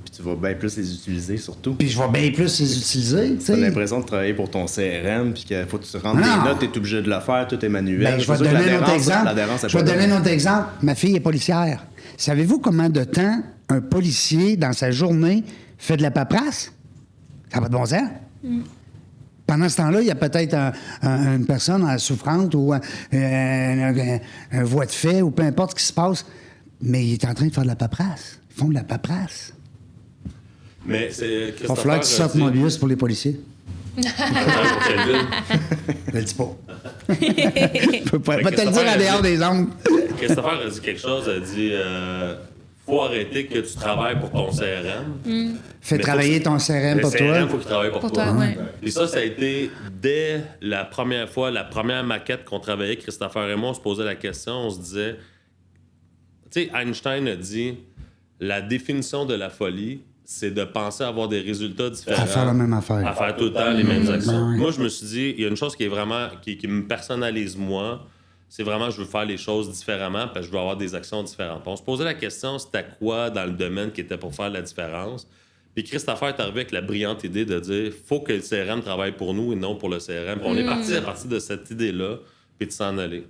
Speaker 5: Puis tu vas bien plus les utiliser, surtout.
Speaker 2: Puis je vais bien plus les utiliser, tu
Speaker 5: Tu as
Speaker 2: sais.
Speaker 5: l'impression de travailler pour ton CRM, puis qu'il faut que tu rentres
Speaker 2: Non.
Speaker 5: des notes, tu es obligé de le faire, tout est manuel.
Speaker 2: Ben, je vais
Speaker 5: C'est
Speaker 2: te
Speaker 5: sûr que
Speaker 2: donner un autre exemple.
Speaker 5: l'adhérence, elle
Speaker 2: Je vais te
Speaker 5: peut
Speaker 2: donner un autre exemple. Ma fille est policière. Savez-vous combien de temps un policier, dans sa journée, fait de la paperasse? Ça n'a pas de bon sens. Pendant ce temps-là, il y a peut-être une personne souffrante ou un voie de fait ou peu importe ce qui se passe, mais il est en train de faire de la paperasse. Ils font de la paperasse.
Speaker 4: Mais c'est.
Speaker 2: Il va falloir que tu sortes Mobius pour les policiers. Je le dis pas. Je peux pas te le dire en dehors des ongles.
Speaker 4: Christopher a dit quelque chose, elle a dit faut arrêter que tu travailles pour ton CRM.
Speaker 2: Fais
Speaker 4: Mais
Speaker 2: travailler
Speaker 4: faut-
Speaker 2: ton CRM
Speaker 4: Le
Speaker 2: pour
Speaker 4: CRM,
Speaker 2: toi.
Speaker 4: faut qu'il travaille pour
Speaker 3: Pour
Speaker 4: toi.
Speaker 3: toi, ouais.
Speaker 4: Et ça a été dès la première fois, la première maquette qu'on travaillait, Christopher et moi, on se posait la question, on se disait, tu sais, Einstein a dit, la définition de la folie, c'est de penser avoir des résultats différents.
Speaker 2: À faire la même affaire.
Speaker 4: À faire tout le temps les mêmes actions.
Speaker 2: ouais.
Speaker 4: Moi, je me suis dit, il y a une chose qui est vraiment, qui me personnalise moi, c'est vraiment, je veux faire les choses différemment, parce que je veux avoir des actions différentes. Puis on se posait la question, c'était quoi dans le domaine qui était pour faire la différence? Puis Christopher est arrivé avec la brillante idée de dire, faut que le CRM travaille pour nous et non pour le CRM. Puis on est parti à partir de cette idée-là, puis de s'en aller.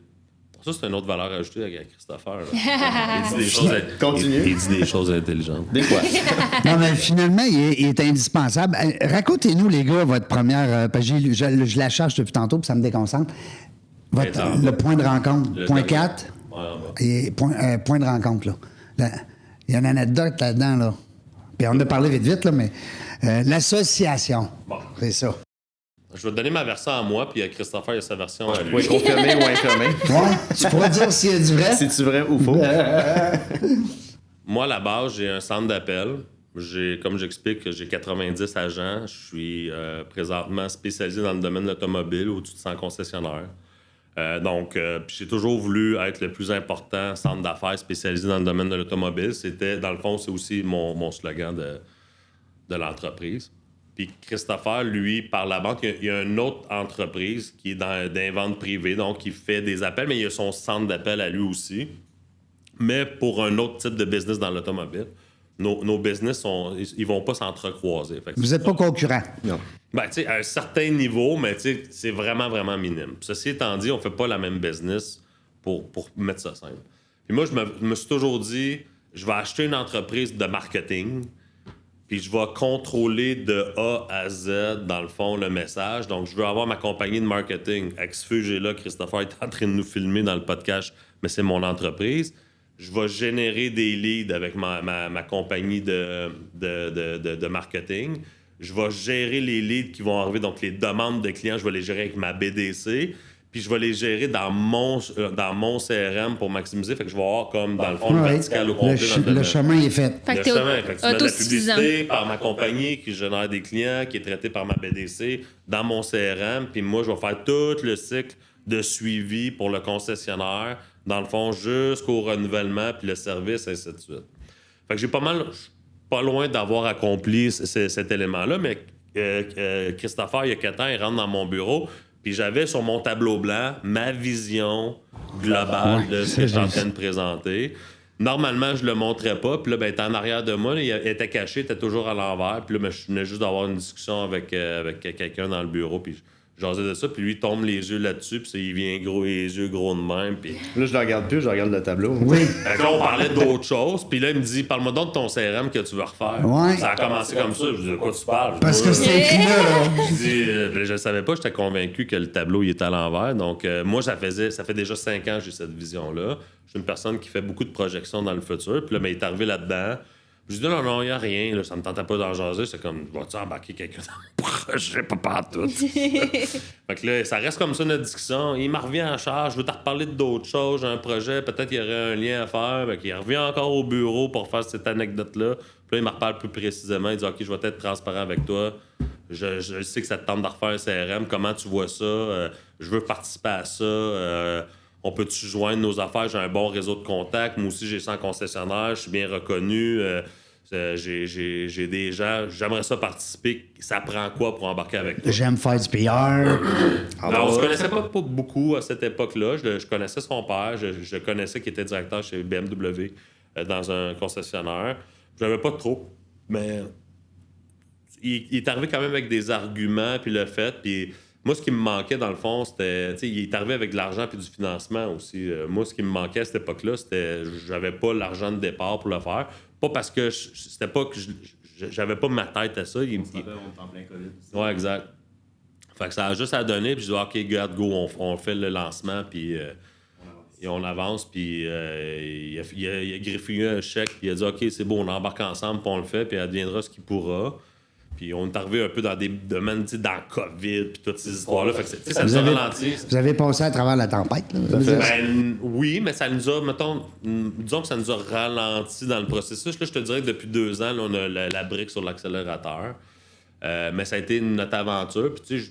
Speaker 4: Ça, c'est une autre valeur ajoutée avec Christopher. Là. Il dit des choses,
Speaker 5: Continue.
Speaker 4: il dit des choses intelligentes.
Speaker 5: Des fois.
Speaker 2: Non, mais finalement, il est indispensable. Racontez-nous, les gars, votre première. Parce que je la cherche depuis tantôt, puis ça me déconcentre. Le point de rencontre.
Speaker 4: Le
Speaker 2: Point
Speaker 4: tableau.
Speaker 2: 4.
Speaker 4: Ouais, ouais.
Speaker 2: Et point de rencontre, là. Il y a une anecdote là-dedans, là. Puis on en a parlé vite, là, mais l'association.
Speaker 4: Bon.
Speaker 2: C'est ça.
Speaker 4: Je vais te donner ma version à moi, puis Christopher, il a sa version à lui.
Speaker 5: Oui, confirmé ou infirmé.
Speaker 2: Ouais, tu pourrais dire s'il y a du vrai?
Speaker 5: C'est-tu vrai ou faux?
Speaker 4: Moi, à la base, j'ai un centre d'appel. Comme j'explique, j'ai 90 agents. Je suis présentement spécialisé dans le domaine de l'automobile, au-dessus de 100 concessionnaires. Puis j'ai toujours voulu être le plus important centre d'affaires spécialisé dans le domaine de l'automobile. C'était, dans le fond, c'est aussi mon slogan de l'entreprise. Puis Christopher, lui, par la banque, il y a une autre entreprise qui est dans les ventes privées, donc il fait des appels, mais il a son centre d'appel à lui aussi, mais pour un autre type de business dans l'automobile. Nos business, ils vont pas s'entrecroiser. Fait que
Speaker 2: Vous n'êtes pas concurrent.
Speaker 5: Non.
Speaker 4: ben, tu sais, à un certain niveau, mais tu sais, c'est vraiment, vraiment minime. Ceci étant dit, on fait pas la même business pour mettre ça simple. Puis moi, je me suis toujours dit, je vais acheter une entreprise de marketing, puis je vais contrôler de A à Z, dans le fond, le message. Donc, je veux avoir ma compagnie de marketing. Avec ce feu-là, Christopher est en train de nous filmer dans le podcast, mais c'est mon entreprise. Je vais générer des leads avec ma compagnie de marketing. Je vais gérer les leads qui vont arriver, donc les demandes de clients, je vais les gérer avec ma BDC. Puis je vais les gérer dans mon CRM pour maximiser. Fait que je vais avoir comme, dans le fond, le
Speaker 2: Ouais.
Speaker 4: vertical au complet. dans
Speaker 2: Le
Speaker 4: domaine.
Speaker 2: chemin est fait.
Speaker 3: Fait que
Speaker 4: Le
Speaker 3: t'es
Speaker 4: chemin, fait que tu mets de la
Speaker 3: autosuffisant.
Speaker 4: publicité par ma compagnie qui génère des clients, qui est traité par ma BDC dans mon CRM. Puis moi, je vais faire tout le cycle de suivi pour le concessionnaire, dans le fond, jusqu'au renouvellement, puis le service, et ainsi de suite. Fait que je suis pas loin d'avoir accompli cet élément-là, mais Christopher, il y a 4 ans, il rentre dans mon bureau, puis j'avais sur mon tableau blanc ma vision globale de ce que je suis en train de présenter. Normalement, je le montrais pas. Puis là, ben, il était en arrière de moi. Là, il était caché, il était toujours à l'envers. Puis là, ben, je venais juste d'avoir une discussion avec quelqu'un dans le bureau. Puis j'osais de ça. Puis lui, il tombe les yeux là-dessus. Puis il vient gros, les yeux gros de même. Puis
Speaker 5: Là, je le regarde plus, je regarde le tableau.
Speaker 2: Oui.
Speaker 4: fait que là, on parlait d'autres choses. Puis là, il me dit, parle-moi donc de ton CRM que tu veux refaire.
Speaker 2: Ouais.
Speaker 4: Ça a commencé comme ça. Je dis, de quoi tu parles?
Speaker 2: Parce que c'est écrit là, là.
Speaker 4: Je dis, je ne savais pas, j'étais convaincu que le tableau il était à l'envers. Donc, moi, ça fait déjà 5 ans que j'ai cette vision-là. Je suis une personne qui fait beaucoup de projections dans le futur. Puis là, ben, il est arrivé là-dedans. Je dis non, non, il n'y a rien, là, ça me tentait pas d'en jaser. C'est comme, vas-tu embarquer quelqu'un dans mon projet, pas partout. Fait que là, ça reste comme ça notre discussion. Il me revient en charge, je veux te reparler d'autres choses, j'ai un projet, peut-être qu'il y aurait un lien à faire. Fait qu'il revient encore au bureau pour faire cette anecdote-là. Puis là, il me reparle plus précisément. Il dit, OK, je vais être transparent avec toi. Je sais que ça te tente de refaire un CRM. Comment tu vois ça? Je veux participer à ça. On peut-tu joindre nos affaires? J'ai un bon réseau de contacts. Moi aussi, j'ai 100 concessionnaires. Je suis bien reconnu. J'ai des gens. J'aimerais ça participer. Ça prend quoi pour embarquer avec toi?
Speaker 2: J'aime faire du PR.
Speaker 4: Alors, on se connaissait pas beaucoup à cette époque-là. Je connaissais son père. Je connaissais qu'il était directeur chez BMW dans un concessionnaire. Je n'avais pas trop, mais il est arrivé quand même avec des arguments, puis le fait. Puis moi, ce qui me manquait, dans le fond, c'était... Tu sais, il est arrivé avec de l'argent puis du financement aussi. Moi, ce qui me manquait à cette époque-là, c'était... J'avais pas l'argent de départ pour le faire. Pas parce que... C'était pas que j'avais pas ma tête à ça.
Speaker 5: On en plein COVID.
Speaker 4: Ouais, exact. Fait que ça a juste à donner, puis je dis, OK, garde, go, on fait le lancement, puis... Et on avance, puis il a griffié un chèque, puis il a dit « OK, c'est beau, on embarque ensemble, puis on le fait, puis elle deviendra ce qu'il pourra. » Puis on est arrivé un peu dans des domaines, tu sais, dans le COVID, puis toutes ces histoires-là. Fait que, ça nous a ralenti.
Speaker 2: Vous avez passé à travers la tempête, là?
Speaker 4: Ben, oui, mais ça nous a, mettons, disons que ça nous a ralenti dans le processus. Là, je te dirais que depuis 2 ans, là, on a la brique sur l'accélérateur. Mais ça a été notre aventure. Puis tu sais,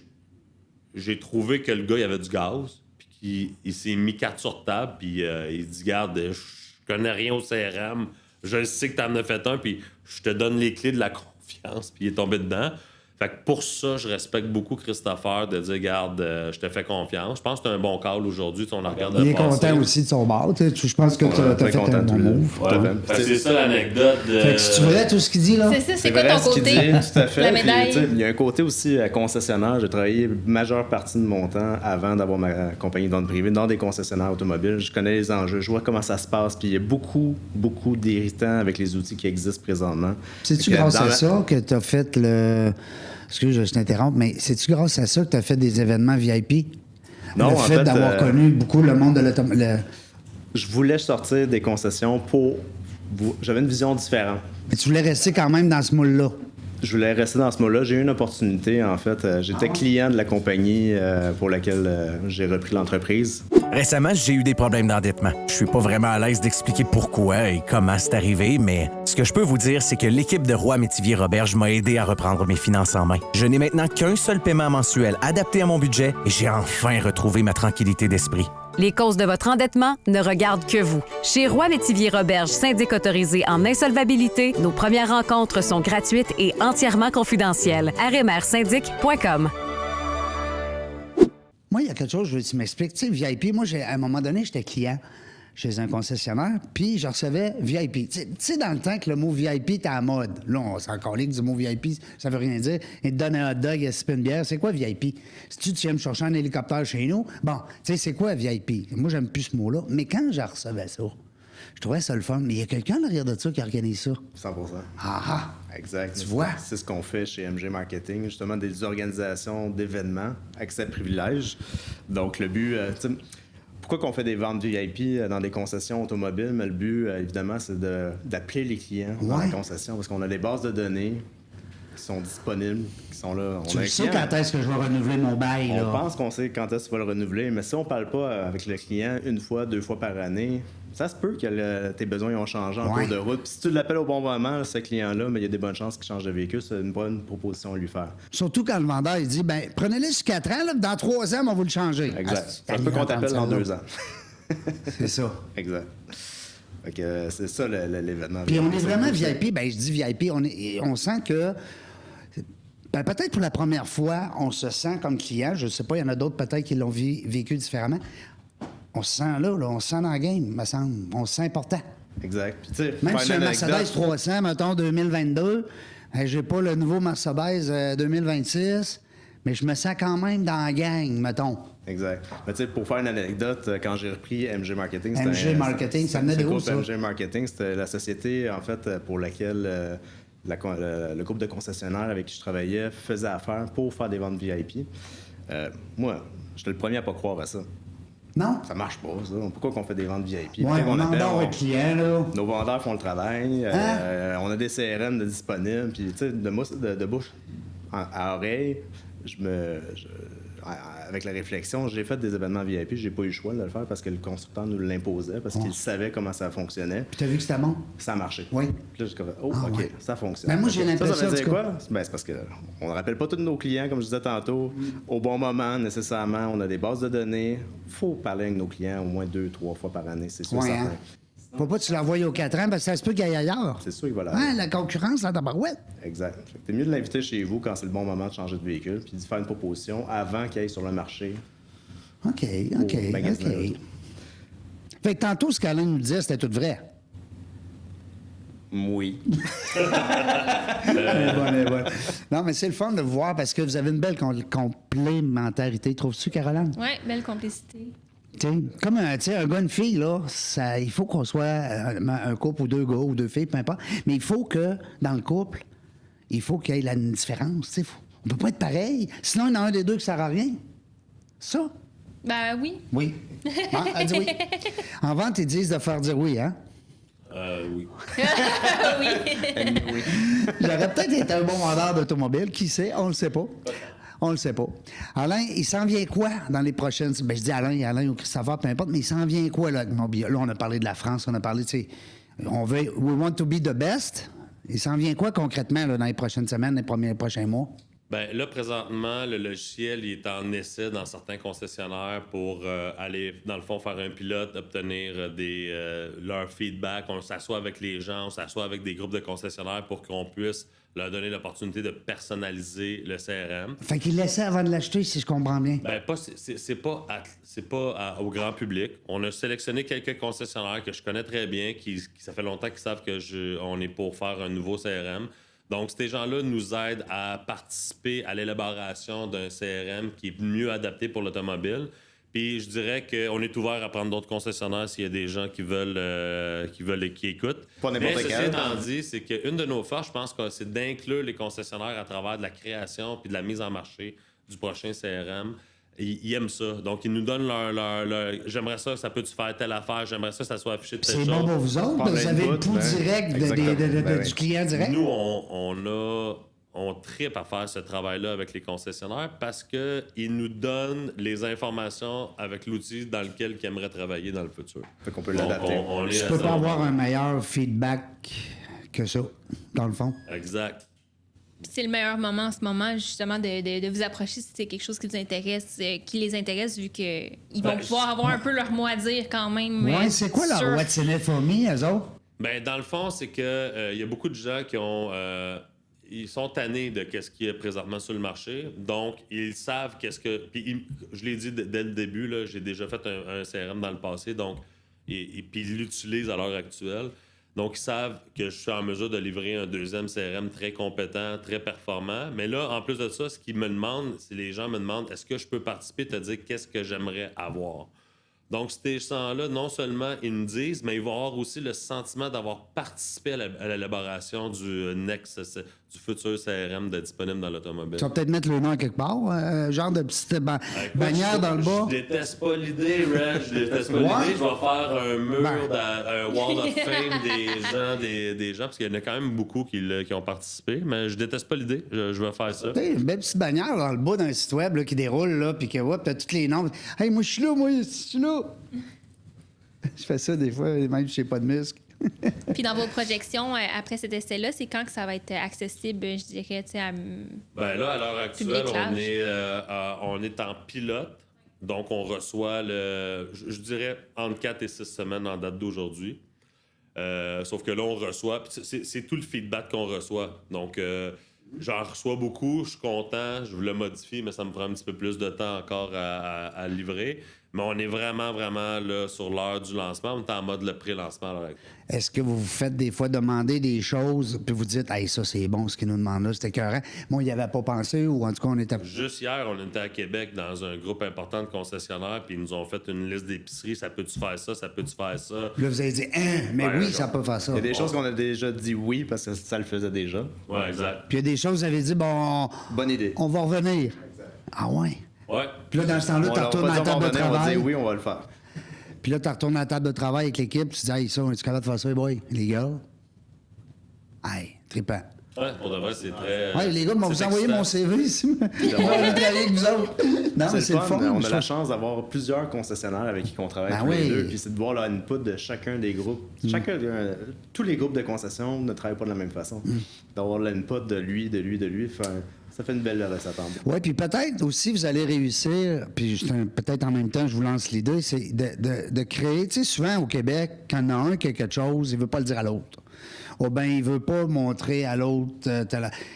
Speaker 4: j'ai trouvé que le gars, il avait du gaz. Il s'est mis carte sur table, puis il dit « Garde, je connais rien au CRM, je sais que t'en as fait un, puis je te donne les clés de la confiance. » Puis il est tombé dedans. Fait que pour ça, je respecte beaucoup Christopher de dire « Garde, je te fais confiance. » Je pense que c'est un bon call aujourd'hui. On la regarde.
Speaker 2: Il est content aussi de son bar. Je pense que t'as fait un bon move.
Speaker 4: Ouais. C'est ça l'anecdote.
Speaker 2: Fait que c'est vrai tout ce qu'il dit, là?
Speaker 3: C'est ça, c'est quoi
Speaker 5: vrai
Speaker 3: ton
Speaker 5: ce qu'il
Speaker 3: côté?
Speaker 5: dit, tout à fait.
Speaker 3: La
Speaker 5: Puis,
Speaker 3: médaille.
Speaker 5: tu sais, il y a un côté aussi concessionnaire. J'ai travaillé majeure partie de mon temps avant d'avoir ma compagnie de vente privée dans des concessionnaires automobiles. Je connais les enjeux, je vois comment ça se passe. Puis il y a beaucoup d'irritants avec les outils qui existent présentement.
Speaker 2: C'est-tu grâce à ça que t'as fait le... Excuse, je t'interromps, mais c'est-tu grâce à ça que tu as fait des événements VIP?
Speaker 5: Non,
Speaker 2: le
Speaker 5: en
Speaker 2: fait
Speaker 5: fait,
Speaker 2: d'avoir connu beaucoup le monde de l'automobile.
Speaker 5: Je voulais sortir des concessions pour... J'avais une vision différente.
Speaker 2: Mais tu voulais rester quand même dans ce moule-là.
Speaker 5: Je voulais rester dans ce mot-là. J'ai eu une opportunité, en fait. J'étais client de la compagnie pour laquelle j'ai repris l'entreprise.
Speaker 6: Récemment, j'ai eu des problèmes d'endettement. Je suis pas vraiment à l'aise d'expliquer pourquoi et comment c'est arrivé, mais ce que je peux vous dire, c'est que l'équipe de Roy Métivier Roberge m'a aidé à reprendre mes finances en main. Je n'ai maintenant qu'un seul paiement mensuel adapté à mon budget et j'ai enfin retrouvé ma tranquillité d'esprit.
Speaker 7: Les causes de votre endettement ne regardent que vous. Chez Roy Métivier Roberge, syndic autorisé en insolvabilité, nos premières rencontres sont gratuites et entièrement confidentielles. rmrsyndic.com.
Speaker 2: Moi, il y a quelque chose, je veux que tu m'expliques. Tu sais, VIP, moi, à un moment donné, j'étais client chez un concessionnaire, puis je recevais VIP. Tu sais, dans le temps que le mot VIP était à la mode. Là, on s'en calait que du mot VIP, ça veut rien dire. Il te donne un hot dog, il te une bière. C'est quoi VIP? Si tu viens me chercher un hélicoptère chez nous, bon, tu sais, c'est quoi VIP? Moi, j'aime plus ce mot-là. Mais quand je recevais ça, je trouvais ça le fun. Mais il y a quelqu'un derrière de ça qui organise ça.
Speaker 5: 100%.
Speaker 2: Ah!
Speaker 5: Exact.
Speaker 2: Tu vois?
Speaker 5: C'est ce qu'on fait chez MG Marketing, justement, des organisations d'événements, accès privilèges. Donc, le but... pourquoi qu'on fait des ventes VIP dans des concessions automobiles? Mais le but, évidemment, c'est d'appeler les clients dans la concession parce qu'on a des bases de données qui sont disponibles, qui sont là.
Speaker 2: Tu sais quand est-ce que je vais renouveler mon bail, là?
Speaker 5: On pense qu'on sait quand est-ce que tu vas le renouveler, mais si on parle pas avec le client 1 fois, 2 fois par année, ça se peut que tes besoins ont changé en cours de route. Puis si tu l'appelles au bon moment, ce client-là, mais il y a des bonnes chances qu'il change de véhicule. C'est une bonne proposition à lui faire.
Speaker 2: Surtout quand le vendeur il dit, ben prenez-le sur 4 ans, là, dans 3 ans, on va vous le changer.
Speaker 5: Exact. Ça se peut qu'on t'appelle dans 2 ans.
Speaker 2: C'est ça.
Speaker 5: Exact. Fait que c'est ça l'événement.
Speaker 2: Puis on est vraiment VIP. Ben je dis VIP, on sent que... Ben, peut-être pour la première fois, on se sent comme client. Je ne sais pas, il y en a d'autres peut-être qui l'ont vécu différemment. On se sent là, on se sent dans le game, me semble. On se sent important.
Speaker 5: Exact. Puis,
Speaker 2: même si un Mercedes 300, mettons 2022, j'ai pas le nouveau Mercedes 2026, mais je me sens quand même dans la gang, mettons.
Speaker 5: Exact. Mais tu sais, pour faire une anecdote, quand j'ai repris MG Marketing...
Speaker 2: MG Marketing, ça venait de où, ça?
Speaker 5: MG Marketing, c'était la société, en fait, pour laquelle le groupe de concessionnaires avec qui je travaillais faisait affaire pour faire des ventes VIP. Moi, j'étais le premier à pas croire à ça.
Speaker 2: Non?
Speaker 5: Ça marche pas, ça. Pourquoi qu'on fait des ventes VIP?
Speaker 2: Ouais,
Speaker 5: Puis
Speaker 2: on
Speaker 5: appelle,
Speaker 2: endort le client, là.
Speaker 5: Nos vendeurs font le travail.
Speaker 2: Hein?
Speaker 5: On a des CRM de disponibles. Puis, tu sais, de bouche à oreille, avec la réflexion, j'ai fait des événements VIP. J'ai pas eu le choix de le faire parce que le constructeur nous l'imposait, parce qu'il savait comment ça fonctionnait.
Speaker 2: Puis t'as vu que c'était bon?
Speaker 5: Ça a marché.
Speaker 2: Oui.
Speaker 5: Puis là, j'ai comme, OK,
Speaker 2: ouais.
Speaker 5: ça fonctionne.
Speaker 2: Ben, moi, j'ai l'impression,
Speaker 5: Ça veut dire
Speaker 2: en tout
Speaker 5: quoi?
Speaker 2: cas.
Speaker 5: Ben, c'est parce qu'on ne rappelle pas tous nos clients, comme je disais tantôt, au bon moment, nécessairement. On a des bases de données. Il faut parler avec nos clients au moins 2-3 fois par année, c'est sûr,
Speaker 2: Ouais,
Speaker 5: certain.
Speaker 2: hein? Faut pas que tu l'envoies aux 4 ans parce que ça se peut qu'il aille ailleurs.
Speaker 5: C'est sûr qu'il va là.
Speaker 2: Ouais, la concurrence, la tabarouette.
Speaker 5: Exact. Fait que c'est mieux de l'inviter chez vous quand c'est le bon moment de changer de véhicule, puis de faire une proposition avant qu'il aille sur le marché.
Speaker 2: OK.
Speaker 5: magasiner l'auto.
Speaker 2: Fait que tantôt, ce qu'Alain nous disait, c'était tout vrai.
Speaker 5: Oui.
Speaker 2: Non, mais c'est le fun de vous voir parce que vous avez une belle complémentarité. Trouves-tu, Caroline?
Speaker 3: Oui, belle complicité.
Speaker 2: T'sais, comme un gars, une fille, là, il faut qu'on soit un couple ou 2 gars ou 2 filles, peu importe. Mais il faut que, dans le couple, il faut qu'il y ait une différence. T'sais. On peut pas être pareil. Sinon, il y en a un des deux qui ne sert à rien. Ça?
Speaker 3: Ben oui.
Speaker 2: Oui. Ah, elle dit oui. En vente, ils disent de faire dire oui, hein?
Speaker 4: Oui.
Speaker 3: Oui.
Speaker 2: J'aurais peut-être été un bon vendeur d'automobile. Qui sait? On le sait pas. On le sait pas. Alain, il s'en vient quoi dans les prochaines... Ben, je dis Alain ou Christopher, peu importe, mais il s'en vient quoi, là, avec Mobile? Là, on a parlé de la France, on a parlé, tu sais... We want to be the best. Il s'en vient quoi, concrètement, là, dans les prochaines semaines, les prochains mois?
Speaker 4: Ben là, présentement, le logiciel il est en essai dans certains concessionnaires pour aller, dans le fond, faire un pilote, obtenir leur feedback. On s'assoit avec les gens, on s'assoit avec des groupes de concessionnaires pour qu'on puisse leur donner l'opportunité de personnaliser le CRM.
Speaker 2: Fait qu'il laissait avant de l'acheter, si je comprends bien.
Speaker 4: Ben, c'est pas au grand public. On a sélectionné quelques concessionnaires que je connais très bien, qui ça fait longtemps qu'ils savent on est pour faire un nouveau CRM. Donc, ces gens-là nous aident à participer à l'élaboration d'un CRM qui est mieux adapté pour l'automobile. Puis, je dirais qu'on est ouvert à prendre d'autres concessionnaires s'il y a des gens qui écoutent.
Speaker 5: Pas n'importe
Speaker 4: Mais
Speaker 5: quel.
Speaker 4: ceci étant dit, c'est qu'une de nos forces, je pense que c'est d'inclure les concessionnaires à travers de la création puis de la mise en marché du prochain CRM. Ils aiment ça. Donc, ils nous donnent leur j'aimerais ça peut-tu faire telle affaire, j'aimerais ça soit affiché de telle chose.
Speaker 2: C'est bon pour vous autres?
Speaker 5: Par
Speaker 2: Vous avez le
Speaker 5: l'input,
Speaker 2: pouls
Speaker 5: ben,
Speaker 2: direct
Speaker 5: exactement.
Speaker 2: du client direct?
Speaker 4: Nous, on tripe à faire ce travail-là avec les concessionnaires parce qu'ils nous donnent les informations avec l'outil dans lequel ils aimeraient travailler dans le futur.
Speaker 5: Fait qu'on peut l'adapter.
Speaker 2: Tu peux pas avoir un meilleur feedback que ça, dans le fond.
Speaker 4: Exact.
Speaker 3: Puis c'est le meilleur moment en ce moment, justement, de vous approcher si c'est quelque chose qui vous intéresse, qui les intéresse, vu qu'ils vont pouvoir avoir un peu leur mot à dire quand même.
Speaker 2: Ouais, c'est quoi leur What's in it for me, eux autres?
Speaker 4: Ben, dans le fond, c'est que y a beaucoup de gens qui ont... ils sont tannés de ce qui est présentement sur le marché. Donc, ils savent qu'est-ce que... Puis, je l'ai dit dès le début, là, j'ai déjà fait un CRM dans le passé, donc... Et puis, ils l'utilisent à l'heure actuelle. Donc, ils savent que je suis en mesure de livrer un deuxième CRM très compétent, très performant. Mais là, en plus de ça, ce qu'ils me demandent, c'est les gens me demandent, est-ce que je peux participer, te dire qu'est-ce que j'aimerais avoir? Donc, ces gens-là, non seulement ils me disent, mais ils vont avoir aussi le sentiment d'avoir participé à l'élaboration du du futur CRM disponible dans l'automobile.
Speaker 2: Tu vas peut-être mettre le nom à quelque part, genre de petite bannière dans le bas.
Speaker 4: Je déteste pas l'idée, Reg. Je déteste pas l'idée. Je vais faire un mur, un wall of fame des gens, parce qu'il y en a quand même beaucoup qui ont participé, mais je déteste pas l'idée. Je vais faire ça.
Speaker 2: Tu sais, une belle petite bannière dans le bas d'un site web là, qui déroule, là, puis que t'as tous les noms. Hey, moi, je suis là, je suis là. Je fais ça des fois, même si j'ai pas de muscles.
Speaker 3: Puis dans vos projections, après cet essai-là, c'est quand que ça va être accessible, je dirais, tu sais, à...
Speaker 4: Ben là, à l'heure actuelle, on est en pilote. Donc, on reçoit je dirais entre 4 et 6 semaines en date d'aujourd'hui. Sauf que là, on reçoit... C'est tout le feedback qu'on reçoit. Donc, j'en reçois beaucoup, je suis content, je le modifie, mais ça me prend un petit peu plus de temps encore à livrer. Mais on est vraiment, vraiment là, sur l'heure du lancement. On est en mode le pré-lancement.
Speaker 2: Est-ce que vous vous faites des fois demander des choses, puis vous dites, hey, ça, c'est bon, ce qu'ils nous demandent là, c'était écœurant. Moi, il n'y avait pas pensé, ou en tout cas, on était.
Speaker 4: Juste hier, on était à Québec dans un groupe important de concessionnaires, puis ils nous ont fait une liste d'épiceries. Ça peut-tu faire ça? Ça peut-tu faire ça?
Speaker 2: Puis là, vous avez dit, mais
Speaker 4: Ouais,
Speaker 2: oui, ça peut faire ça.
Speaker 5: Il y a des choses qu'on a déjà dit oui parce que ça le faisait déjà.
Speaker 4: Ouais, exact.
Speaker 2: Puis il y a des choses, vous avez dit, bon,
Speaker 5: Bonne idée.
Speaker 2: on va revenir. Ah ouais.
Speaker 4: Ouais.
Speaker 2: Puis là, dans ce temps-là, tu retournes à la table de
Speaker 5: On va
Speaker 2: travail.
Speaker 5: dire oui, on va le faire.
Speaker 2: Puis là, tu retournes à la table de travail avec l'équipe, tu dis, hey, ça, on est capable de faire ça, boy, les gars? Hey, trippant.
Speaker 4: Ouais, pour de vrai, c'est très.
Speaker 2: Ouais, les gars, vous
Speaker 4: c'est
Speaker 2: envoyé
Speaker 4: excitant.
Speaker 2: mon CV ici. On va travailler avec vous autres. Non, mais c'est le fun.
Speaker 5: On
Speaker 2: je
Speaker 5: a la
Speaker 2: trouve.
Speaker 5: chance d'avoir plusieurs concessionnaires avec qui on travaille
Speaker 2: Ben
Speaker 5: tous les
Speaker 2: oui.
Speaker 5: deux. Puis c'est de voir l'input de chacun des groupes. Tous les groupes de concession ne travaillent pas de la même façon. D'avoir l'input de lui, ça fait une belle recette en bout.
Speaker 2: Oui, puis peut-être aussi, vous allez réussir, puis peut-être en même temps, je vous lance l'idée, c'est de créer, tu sais, souvent au Québec, quand il y en a un qui a quelque chose, il veut pas le dire à l'autre. Ou bien, il veut pas montrer à l'autre.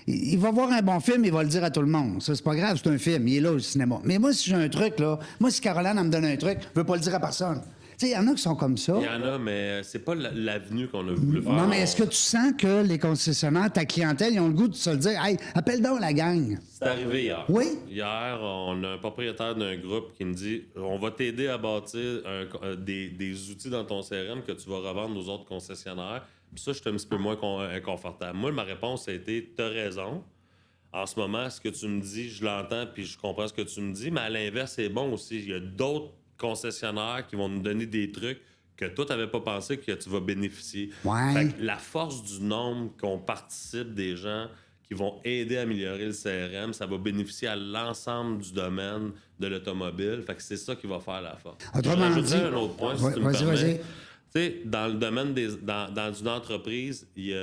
Speaker 2: Il va voir un bon film, il va le dire à tout le monde. Ça, c'est pas grave, c'est un film, il est là au cinéma. Mais moi, si j'ai un truc, là, moi, si Caroline, elle me donne un truc, je veux pas le dire à personne. Tu sais, il y en a qui sont comme ça.
Speaker 4: Il y en a, mais c'est pas l'avenue qu'on a voulu faire.
Speaker 2: Non, mais est-ce que tu sens que les concessionnaires, ta clientèle, ils ont le goût de se le dire, hey, appelle donc la gang?
Speaker 4: C'est arrivé hier.
Speaker 2: Oui?
Speaker 4: Hier, on a un propriétaire d'un groupe qui me dit on va t'aider à bâtir des outils dans ton CRM que tu vas revendre aux autres concessionnaires. Puis ça, je suis un petit peu moins inconfortable. Moi, ma réponse a été t'as raison. En ce moment, ce que tu me dis, je l'entends puis je comprends ce que tu me dis, mais à l'inverse, c'est bon aussi. Il y a d'autres concessionnaires qui vont nous donner des trucs que toi, tu n'avais pas pensé que tu vas bénéficier.
Speaker 2: Ouais.
Speaker 4: Fait que la force du nombre qu'on participe des gens qui vont aider à améliorer le CRM, ça va bénéficier à l'ensemble du domaine de l'automobile. Fait que c'est ça qui va faire la force.
Speaker 2: Autrement
Speaker 4: Je rajouterais
Speaker 2: dit-
Speaker 4: un autre point, si
Speaker 2: Ouais,
Speaker 4: tu me
Speaker 2: vas-y,
Speaker 4: permets.
Speaker 2: vas-y.
Speaker 4: Tu sais, dans le domaine dans une entreprise, il y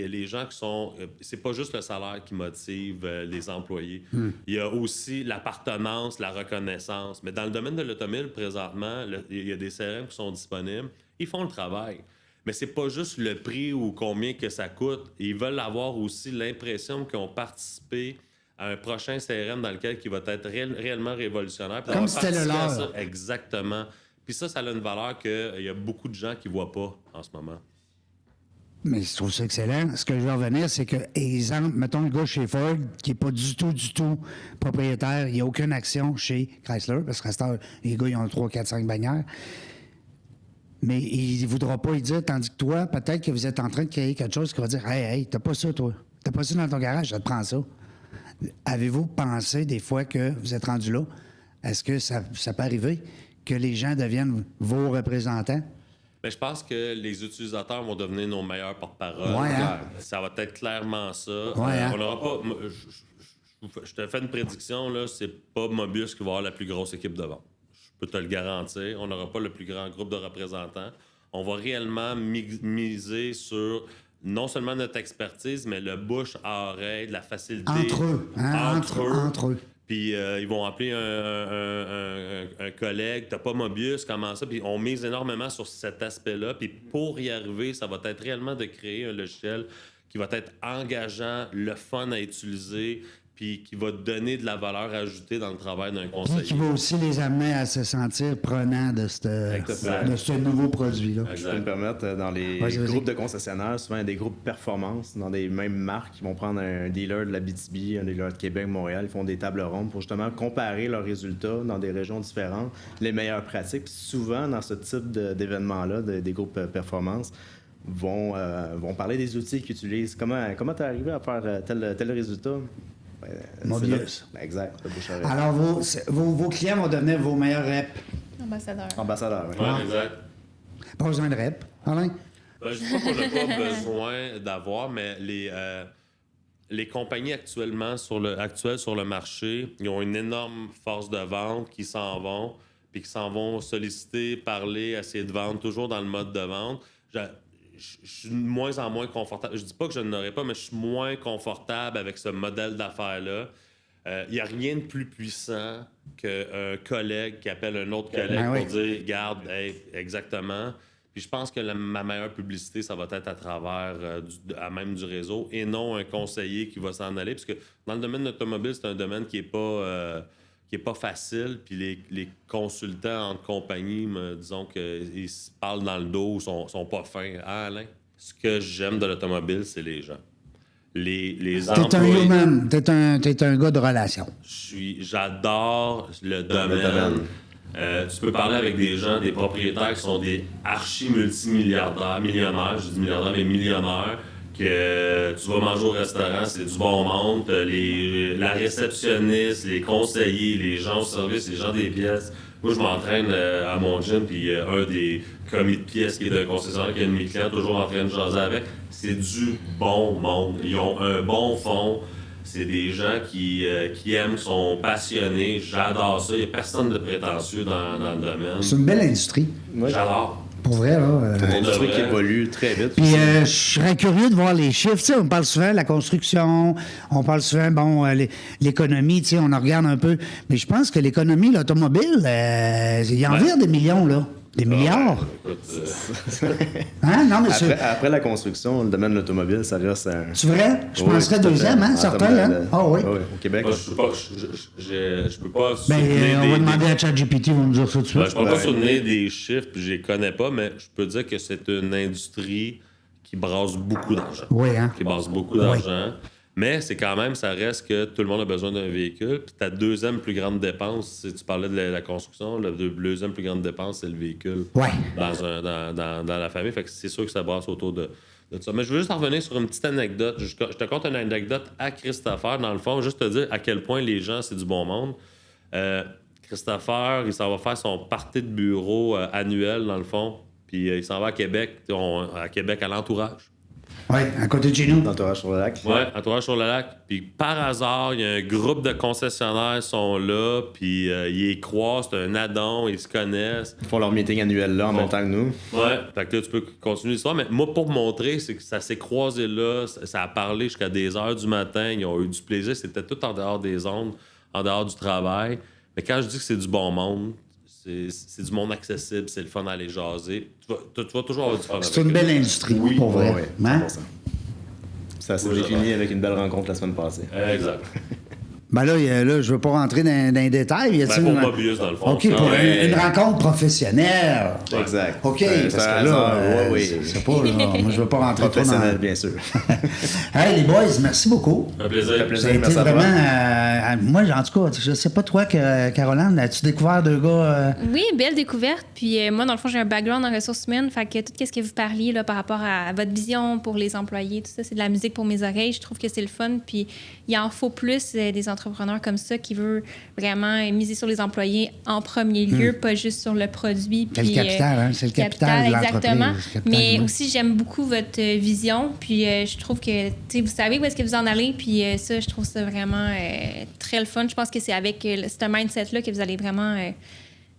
Speaker 4: a les gens qui sont... c'est pas juste le salaire qui motive les employés. Il y a aussi l'appartenance, la reconnaissance. Mais dans le domaine de l'automobile, présentement, il y a des CRM qui sont disponibles. Ils font le travail. Mais c'est pas juste le prix ou combien que ça coûte. Ils veulent avoir aussi l'impression qu'ils ont participé à un prochain CRM dans lequel qui va être réellement révolutionnaire. Puis
Speaker 2: Comme
Speaker 4: d'avoir
Speaker 2: c'était le
Speaker 4: participé à
Speaker 2: leur.
Speaker 4: ça. Exactement. Puis ça a une valeur qu'il y a beaucoup de gens qui ne voient pas en ce moment.
Speaker 2: Mais je trouve ça excellent. Ce que je veux revenir, c'est que, exemple, mettons le gars chez Ford, qui n'est pas du tout propriétaire, il n'y a aucune action chez Chrysler, parce que les gars, ils ont 3, 4, 5 bannières. Mais il ne voudra pas y dire, tandis que toi, peut-être que vous êtes en train de créer quelque chose qui va dire, hey, t'as pas ça, toi. T'as pas ça dans ton garage, je te prends ça. Avez-vous pensé des fois que vous êtes rendu là? Est-ce que ça peut arriver que les gens deviennent vos représentants?
Speaker 4: Mais je pense que les utilisateurs vont devenir nos meilleurs porte-parole.
Speaker 2: Ouais, hein?
Speaker 4: Ça va être clairement ça.
Speaker 2: Ouais, hein?
Speaker 4: On n'aura pas... Je te fais une prédiction, là, c'est pas Mobius qui va avoir la plus grosse équipe de vente. Je peux te le garantir. On n'aura pas le plus grand groupe de représentants. On va réellement miser sur non seulement notre expertise, mais le bouche à oreille, la facilité.
Speaker 2: Entre eux, hein? Entre eux.
Speaker 4: Puis ils vont appeler un collègue, t'as pas Mobius, comment ça? Puis on mise énormément sur cet aspect-là. Puis pour y arriver, ça va être réellement de créer un logiciel qui va être engageant, le fun à utiliser, puis qui va donner de la valeur ajoutée dans le travail d'un
Speaker 2: Puis
Speaker 4: conseiller.
Speaker 2: qui va aussi les amener à se sentir prenants de ce nouveau produit-là.
Speaker 5: Je peux me permettre, dans les
Speaker 2: Vas-y.
Speaker 5: groupes de concessionnaires, souvent il y a des groupes performance dans des mêmes marques. Ils vont prendre un dealer de la BTB, un dealer de Québec, Montréal. Ils font des tables rondes pour justement comparer leurs résultats dans des régions différentes, les meilleures pratiques. Puis souvent, dans ce type d'événements-là, des groupes performance, vont parler des outils qu'ils utilisent. Comment t'es arrivé à faire tel résultat?
Speaker 2: Mobius.
Speaker 5: Exact. le bouche à oreille.
Speaker 2: Alors, vos clients vont devenir vos meilleurs reps.
Speaker 3: Ambassadeur.
Speaker 5: Ambassadeur, oui.
Speaker 4: Ouais, exact.
Speaker 2: Pas besoin de reps. Alain?
Speaker 4: Ben, je dis pas qu'on n'a pas besoin d'avoir, mais les compagnies actuelles sur le marché, ils ont une énorme force de vente qui s'en vont, puis qui s'en vont solliciter, parler, essayer de vendre, toujours dans le mode de vente. Je suis de moins en moins confortable. Je dis pas que je n'aurais pas, mais je suis moins confortable avec ce modèle d'affaires-là. Il n'y a rien de plus puissant qu'un collègue qui appelle un autre collègue
Speaker 2: Ben oui.
Speaker 4: pour dire « Garde, hey, exactement ». Puis je pense que ma meilleure publicité, ça va être à travers même du réseau et non un conseiller qui va s'en aller. Parce que dans le domaine de l'automobile, c'est un domaine qui est pas facile. Puis les consultants entre compagnies, disons qu'ils se parlent dans le dos, sont pas fins. Ah, Alain, ce que j'aime de l'automobile, c'est les gens. Les
Speaker 2: T'es un
Speaker 4: employés.
Speaker 2: human. T'es un gars de relation.
Speaker 4: J'adore le domaine. Tu peux parler avec des gens, des propriétaires qui sont des archi-multimilliardaires, millionnaires, je dis milliardaires, mais millionnaires, que tu vas manger au restaurant, c'est du bon monde. La réceptionniste, les conseillers, les gens au service, les gens des pièces. Moi, je m'entraîne à mon gym, puis un des commis de pièces qui est d'un concessionnaire qui a une de mes clients, toujours en train de jaser avec. C'est du bon monde. Ils ont un bon fond. C'est des gens qui aiment, qui sont passionnés. J'adore ça. Il n'y a personne de prétentieux dans le domaine.
Speaker 2: C'est une belle industrie.
Speaker 5: Ouais.
Speaker 4: J'adore.
Speaker 2: Pour vrai, là.
Speaker 5: C'est une industrie qui évolue très vite.
Speaker 2: Puis je serais curieux de voir les chiffres. Tu sais, on parle souvent de la construction, on parle souvent, l'économie, tu sais, on en regarde un peu. Mais je pense que l'économie, l'automobile, il y en vire des millions, là. Des milliards. Hein? Non, mais
Speaker 5: Après la construction, le domaine de l'automobile, ça reste un...
Speaker 2: C'est vrai? Je penserais deuxième, hein, certain, hein? Ah oui.
Speaker 5: Au Québec.
Speaker 4: Moi, je peux pas soutenir
Speaker 2: On va demander à ChatGPT, ils vont nous dire ça tout de suite.
Speaker 4: je peux pas soutenir des chiffres, puis je les connais pas, mais je peux dire que c'est une industrie qui brasse beaucoup d'argent.
Speaker 2: Oui, hein?
Speaker 4: Qui brasse beaucoup d'argent. Mais c'est quand même, ça reste que tout le monde a besoin d'un véhicule. Puis ta deuxième plus grande dépense, si tu parlais de la construction, la deuxième plus grande dépense, c'est le véhicule dans la famille. Fait que c'est sûr que ça brasse autour de ça. Mais je veux juste en revenir sur une petite anecdote. Je te conte une anecdote à Christopher, dans le fond, juste te dire à quel point les gens, c'est du bon monde. Christopher, il s'en va faire son party de bureau annuel, dans le fond. Puis il s'en va à Québec, à l'entourage.
Speaker 2: Oui, à côté de chez nous.
Speaker 5: Entourage sur le lac.
Speaker 4: Oui, Entourage sur le lac. Puis par hasard, il y a un groupe de concessionnaires qui sont là, puis ils les croisent, c'est un addon, ils se connaissent.
Speaker 5: Ils font leur meeting annuel là en même temps que nous.
Speaker 4: Ouais, fait que là, tu peux continuer l'histoire. Mais moi, pour montrer, c'est que ça s'est croisé là, ça a parlé jusqu'à des heures du matin, ils ont eu du plaisir, c'était tout en dehors des ondes, en dehors du travail. Mais quand je dis que c'est du bon monde, c'est du monde accessible, c'est le fun d'aller jaser. Tu vas toujours avoir du fun.
Speaker 2: C'est une belle industrie, pour vrai.
Speaker 5: Oui,
Speaker 2: hein?
Speaker 5: 100%. Ça s'est défini avec une belle rencontre la semaine passée.
Speaker 4: Exact.
Speaker 2: Ben là, je veux pas rentrer dans les détails.
Speaker 4: Pour Mobius, dans le fond.
Speaker 2: OK, pour une rencontre professionnelle.
Speaker 5: Exact.
Speaker 2: OK, parce que là, c'est pas... Là, moi, je veux pas rentrer trop dans...
Speaker 5: Professionnel, bien sûr.
Speaker 2: Hey, les boys, merci beaucoup.
Speaker 4: Un plaisir.
Speaker 2: Ça a été vraiment... moi, en tout cas, je sais pas toi, Caroline, as-tu découvert deux gars...
Speaker 3: Oui, belle découverte. Puis moi, dans le fond, j'ai un background en ressources humaines. Fait que tout ce que vous parliez là, par rapport à votre vision pour les employés, tout ça, c'est de la musique pour mes oreilles. Je trouve que c'est le fun. Puis il en faut plus des entrepreneurs comme ça qui veulent vraiment miser sur les employés en premier lieu, pas juste sur le produit.
Speaker 2: C'est le capital, hein? C'est le capital de l'entreprise.
Speaker 3: Exactement. Mais
Speaker 2: humain.
Speaker 3: aussi, j'aime beaucoup votre vision. Puis je trouve que, vous savez où est-ce que vous en allez. Puis ça, je trouve ça vraiment très le fun. Je pense que c'est avec ce mindset-là que vous allez vraiment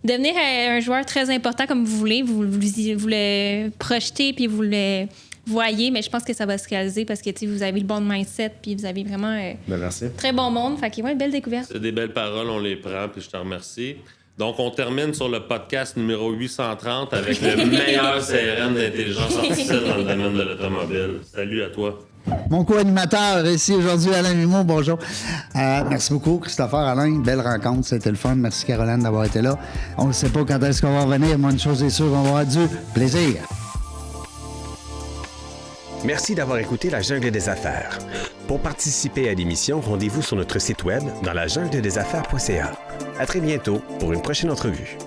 Speaker 3: devenir un joueur très important comme vous voulez. Vous le projetez, puis vous le voyez, mais je pense que ça va se réaliser parce que vous avez le bon mindset, puis vous avez vraiment
Speaker 5: Merci.
Speaker 3: très bon monde. Fait que, une belle découverte.
Speaker 4: C'est des belles paroles, on les prend, puis je te remercie. Donc, on termine sur le podcast numéro 830 avec le meilleur CRM d'intelligence artificielle dans le domaine de l'automobile. Salut à toi.
Speaker 2: Mon co-animateur ici aujourd'hui, Alain Mimo, bonjour. Merci beaucoup, Christopher, Alain. Belle rencontre, c'était le fun. Merci, Caroline, d'avoir été là. On ne sait pas quand est-ce qu'on va revenir, mais une chose est sûre, on va avoir du plaisir.
Speaker 1: Merci d'avoir écouté La Jungle des Affaires. Pour participer à l'émission, rendez-vous sur notre site web dans lajungledesaffaires.ca. À très bientôt pour une prochaine entrevue.